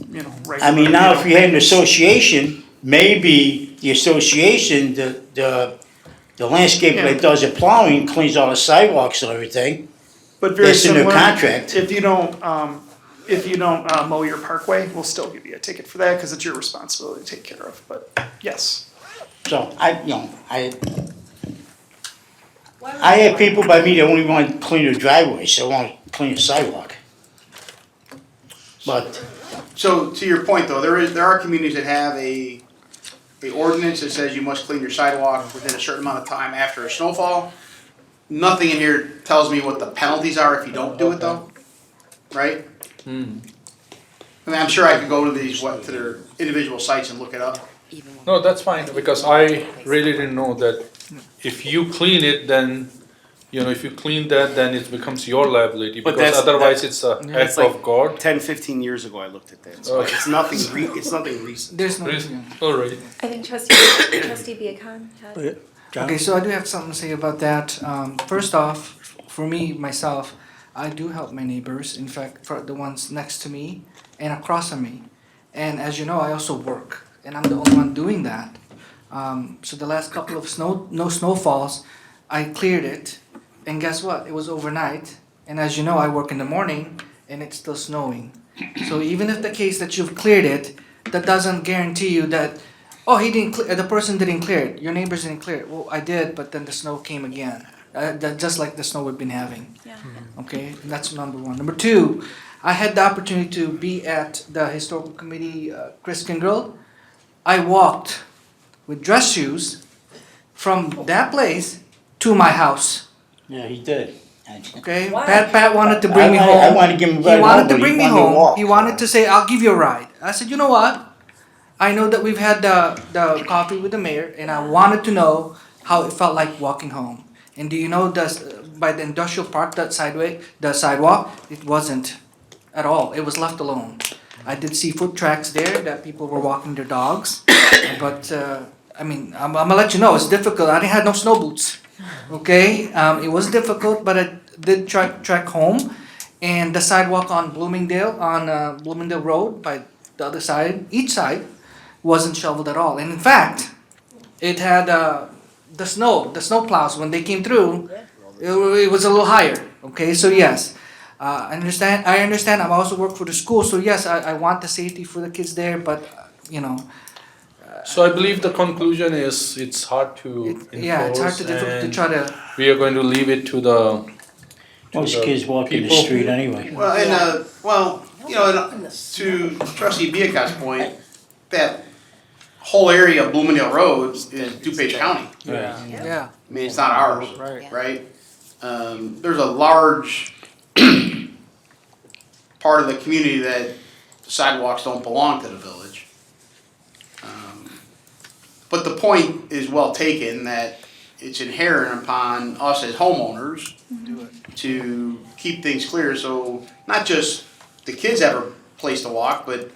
regular. I mean, now if you had an association, maybe the association, the landscaper that does the plowing cleans all the sidewalks and everything. But very That's in their similar, contract. if you don't mow your parkway, we'll still give you a ticket for that, cause it's your responsibility to take care of, but yes. So I have people by me that only want to clean their driveway, so they want to clean the sidewalk. But, So to your point though, there are communities that have a ordinance that says you must clean your sidewalk within a certain amount of time after a snowfall. Nothing in here tells me what the penalties are if you don't do it though, right? I mean, I'm sure I could go to to their individual sites and look it up. No, that's fine, because I really didn't know that if you clean it, then, if you clean that, then it becomes your liability, But because that's- otherwise it's a That's act like of God. 10, 15 years ago I looked at that, so Okay. it's nothing recent. There's no. Alright. I think Trustee Viacon had. Okay, so I do have something to say about that. First off, for me, myself, I do help my neighbors, in fact, for the ones next to me and across from me. And as you know, I also work, and I'm the only one doing that. So the last couple of no snowfalls, I cleared it, and guess what? It was overnight, and as you know, I work in the morning, and it's still snowing. So even if the case that you've cleared it, that doesn't guarantee you that, oh, the person didn't clear it, your neighbors didn't clear it. Well, I did, but then the snow came again. Just like the snow we've been having. Yeah. Okay, that's number one. Number two, I had the opportunity to be at the historical committee Criskin Grill. I walked with dress shoes from that place to my house. yeah, he did. Okay, Pat wanted to bring me home. I wanted to give him a ride He wanted home, to but bring me wanted to home. walk. He wanted to say, "I'll give you a ride." I said, "You know what? I know that we've had the coffee with the mayor, and I wanted to know how it felt like walking home. And do you know by the industrial park, the sidewalk, it wasn't at all. It was left alone. I did see foot tracks there that people were walking their dogs, but I'm gonna let you know it's difficult. I didn't have no snow boots. Okay, it was difficult, but I did track home, and the sidewalk on Bloomingdale Road by the other side, each side, wasn't shoveled at all. And in fact, it had the snow plows when they came through. It was a little higher. Okay, so yes. I understand. I also work for the school, so yes, I want the safety for the kids there, but So I believe the conclusion is it's hard to enforce. yeah, it's hard to try to. We are going to leave it to the. Most kids walk in the people. street anyway. Well, and to Trustee Viacon's point, that whole area of Bloomingdale Road is DuPage County. Yeah. I mean, it's not ours, right? There's a large part of the community that the sidewalks don't belong to the village. But the point is well taken that it's inherent upon us as homeowners to keep things clear, so not just the kids have a place to walk, but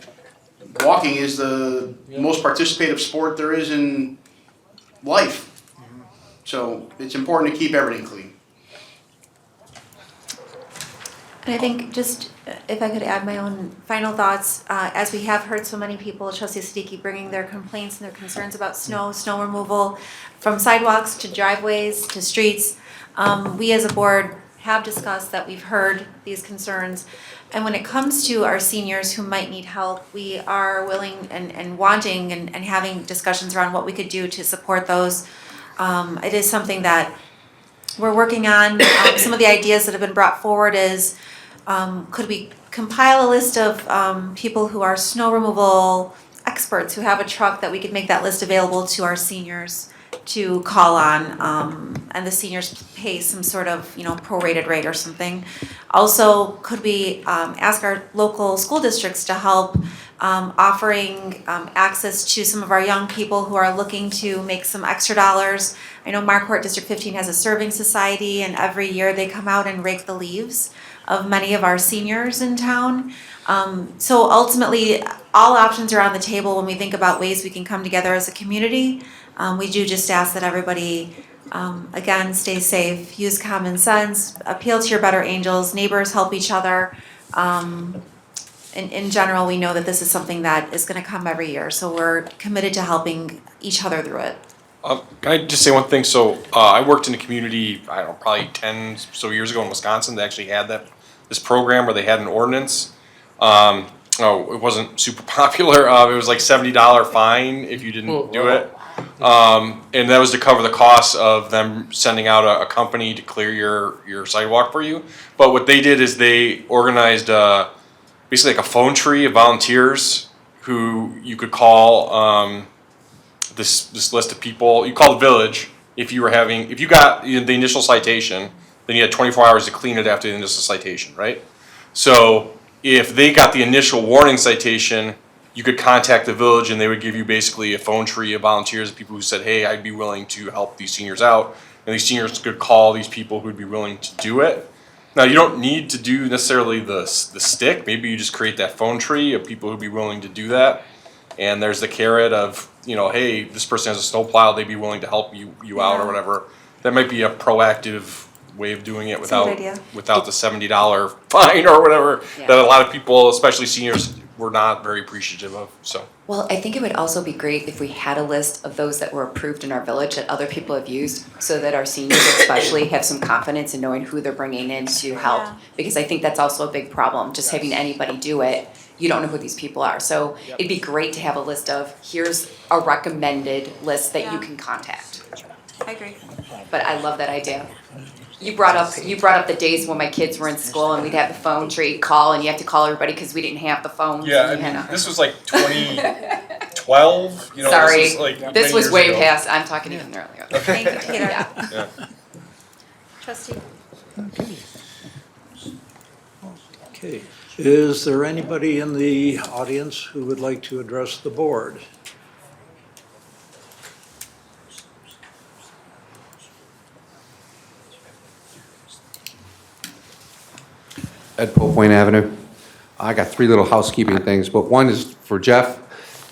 walking is the most participative sport there is in life. So it's important to keep everything clean. And I think just, if I could add my own final thoughts, as we have heard so many people, Trustee Siddiqui bringing their complaints and their concerns about snow removal, from sidewalks to driveways to streets, we as a board have discussed that we've heard these concerns. And when it comes to our seniors who might need help, we are willing and wanting and having discussions around what we could do to support those. It is something that we're working on. Some of the ideas that have been brought forward is, could we compile a list of people who are snow removal experts who have a truck, that we could make that list available to our seniors to call on, and the seniors pay some sort of, prorated rate or something. Also, could we ask our local school districts to help offering access to some of our young people who are looking to make some extra dollars. I know Marquardt District 15 has a serving society, and every year they come out and rake the leaves of many of our seniors in town. So ultimately, all options are on the table when we think about ways we can come together as a community. We do just ask that everybody, again, stay safe, use common sense, appeal to your better angels, neighbors help each other. In general, we know that this is something that is gonna come every year, so we're committed to helping each other through it. Can I just say one thing? So I worked in a community, I don't know, probably 10 so years ago in Wisconsin. They actually had this program where they had an ordinance. It wasn't super popular. It was like $70 fine if you didn't do it. And that was to cover the costs of them sending out a company to clear your sidewalk for you. But what they did is they organized basically like a phone tree of volunteers who you could call. This list of people, you call the village if you got the initial citation, then you had 24 hours to clean it after the initial citation, right? So if they got the initial warning citation, you could contact the village and they would give you basically a phone tree of volunteers, of people who said, hey, I'd be willing to help these seniors out. And these seniors could call these people who'd be willing to do it. Now, you don't need to do necessarily the stick. Maybe you just create that phone tree of people who'd be willing to do that. And there's the carrot of, hey, this person has a snowplow, they'd be willing to help you out or whatever. That might be a proactive way of doing it without the $70 fine or whatever that a lot of people, especially seniors, were not very appreciative of. So. Well, I think it would also be great if we had a list of those that were approved in our village that other people have used, so that our seniors especially have some confidence in knowing who they're bringing in to help. Because I think that's also a big problem, just having anybody do it. You don't know who these people are. So it'd be great to have a list of, here's a recommended list that you can contact. I agree. But I love that idea. You brought up the days when my kids were in school and we'd have the phone tree call and you have to call everybody because we didn't have the phones. Yeah, I mean, this was like 2012. Sorry, this was way ago. past. I'm talking even earlier. Thank you, Peter. Yeah. Trustee. Okay. Is there anybody in the audience who would like to address the board? Ed Pope, Wayne Avenue. I got three little housekeeping things, but one is for Jeff.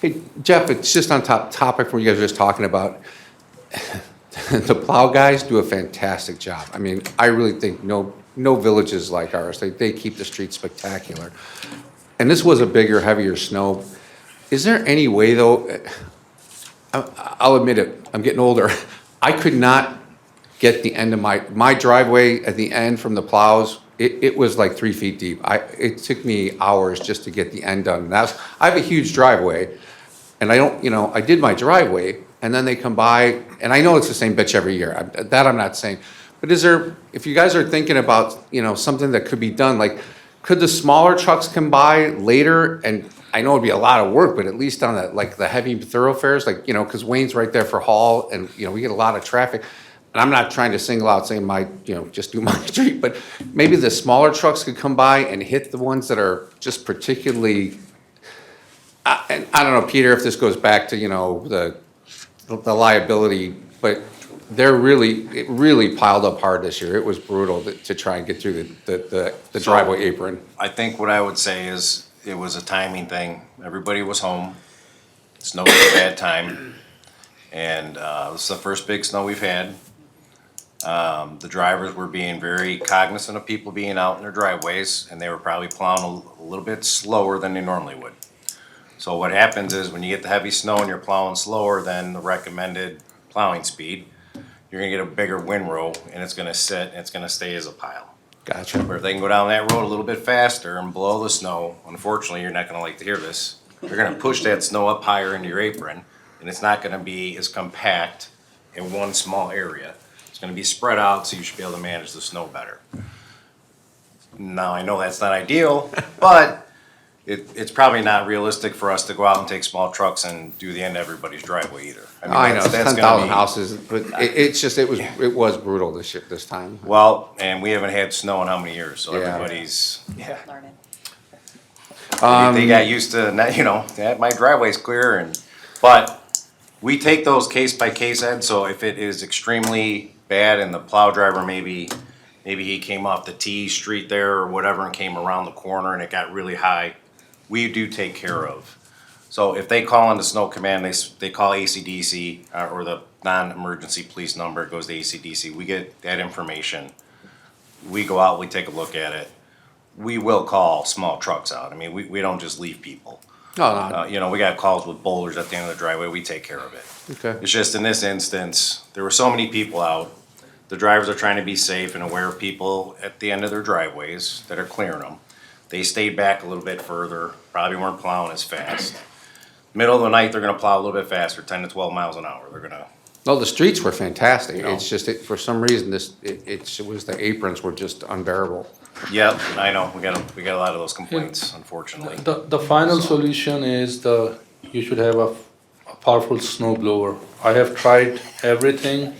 Hey, Jeff, it's just on topic from what you guys were just talking about. The plow guys do a fantastic job. I mean, I really think no villages like ours. They keep the streets spectacular. And this was a bigger, heavier snow. Is there any way, though, I'll admit it, I'm getting older. I could not get the end of my driveway at the end from the plows. It was like 3 feet deep. It took me hours just to get the end done. I have a huge driveway, and I did my driveway, and then they come by, and I know it's the same bitch every year. That I'm not saying. But if you guys are thinking about, something that could be done, like, could the smaller trucks come by later? And I know it'd be a lot of work, but at least on the heavy thoroughfares, because Wayne's right there for Hall, and, we get a lot of traffic. and I'm not trying to single out saying just do my street, but maybe the smaller trucks could come by and hit the ones that are just particularly, and I don't know, Peter, if this goes back to, the liability, but it really piled up hard this year. It was brutal to try and get through the driveway apron. I think what I would say is it was a timing thing. Everybody was home. Snow was a bad time. And this is the first big snow we've had. The drivers were being very cognizant of people being out in their driveways, and they were probably plowing a little bit slower than they normally would. So what happens is when you get the heavy snow and you're plowing slower than the recommended plowing speed, you're gonna get a bigger windrow, and it's gonna sit, and it's gonna stay as a pile. Gotcha. But if they can go down that road a little bit faster and blow the snow, unfortunately, you're not gonna like to hear this, you're gonna push that snow up higher into your apron, and it's not gonna be as compact in one small area. It's gonna be spread out, so you should be able to manage the snow better. Now, I know that's not ideal, but it's probably not realistic for us to go out and take small trucks and do the end of everybody's driveway either. mean, I know, it's that's 10,000 gonna be- houses, but it was brutal this time. Well, and we haven't had snow in how many years, so Yeah. everybody's, Learning. they got used to, my driveway's clear but we take those case by case, Ed, so if it is extremely bad and the plow driver maybe he came off the T street there or whatever and came around the corner and it got really high, we do take care of. So if they call in the snow command, they call ACDC or the non-emergency police number, it goes to ACDC, we get that information. We go out, we take a look at it. We will call small trucks out. I mean, we don't just leave people. No. We got calls with boulders at the end of the driveway, we take care of it. Okay. It's just in this instance, there were so many people out. The drivers are trying to be safe and aware of people at the end of their driveways that are clearing them. They stayed back a little bit further, probably weren't plowing as fast. Middle of the night, they're gonna plow a little bit faster, 10 to 12 miles an hour. They're gonna, No, the streets were fantastic. It's just, for some reason, it was the aprons were just unbearable. yep, I know, we got a lot of those complaints, unfortunately. The final solution is you should have a powerful snow blower. I have tried everything,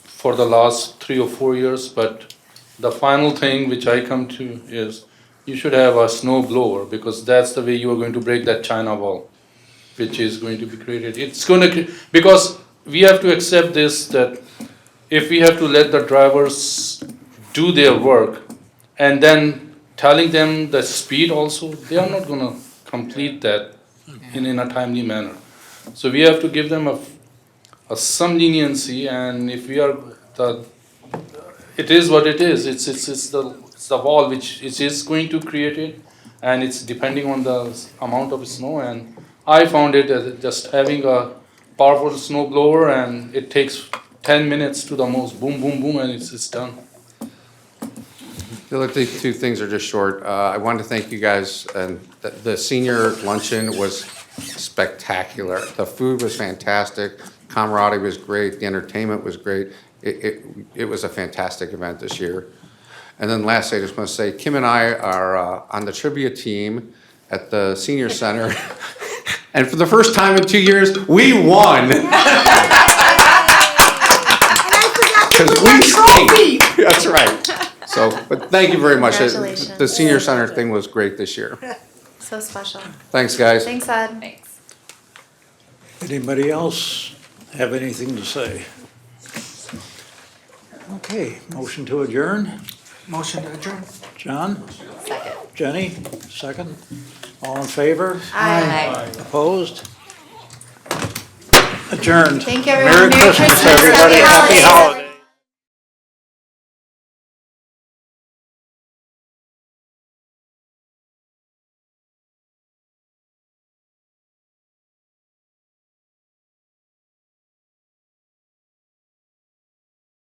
for the last 3 or 4 years, but the final thing which I come to is you should have a snow blower, because that's the way you are going to break that China wall, which is going to be created. Because we have to accept this, that if we have to let the drivers do their work and then telling them the speed also, they are not gonna complete that in a timely manner. So we have to give them some leniency, and if we are it is what it is. It's the wall which it is going to create it, and it's depending on the amount of snow. And I found it as just having a powerful snow blower, and it takes 10 minutes to the most, boom, boom, boom, and it's done. The other two things are just short. I wanted to thank you guys, and the senior luncheon was spectacular. The food was fantastic, camaraderie was great, the entertainment was great. It was a fantastic event this year. And then lastly, I just want to say, Kim and I are on the trivia team at the senior center. And for the first time in 2 years, we won. Because we stink. That's right. So, but thank you very much. Congratulations. The senior center thing was great this year. So special. Thanks, guys. Thanks, Ed. Thanks. Anybody else have anything to say? Okay, motion to adjourn. Motion to adjourn. John? Second. Jenny, second. All in favor? Aye. Opposed? Adjourned. Thank you, everyone. Merry Christmas, everybody. Happy holidays.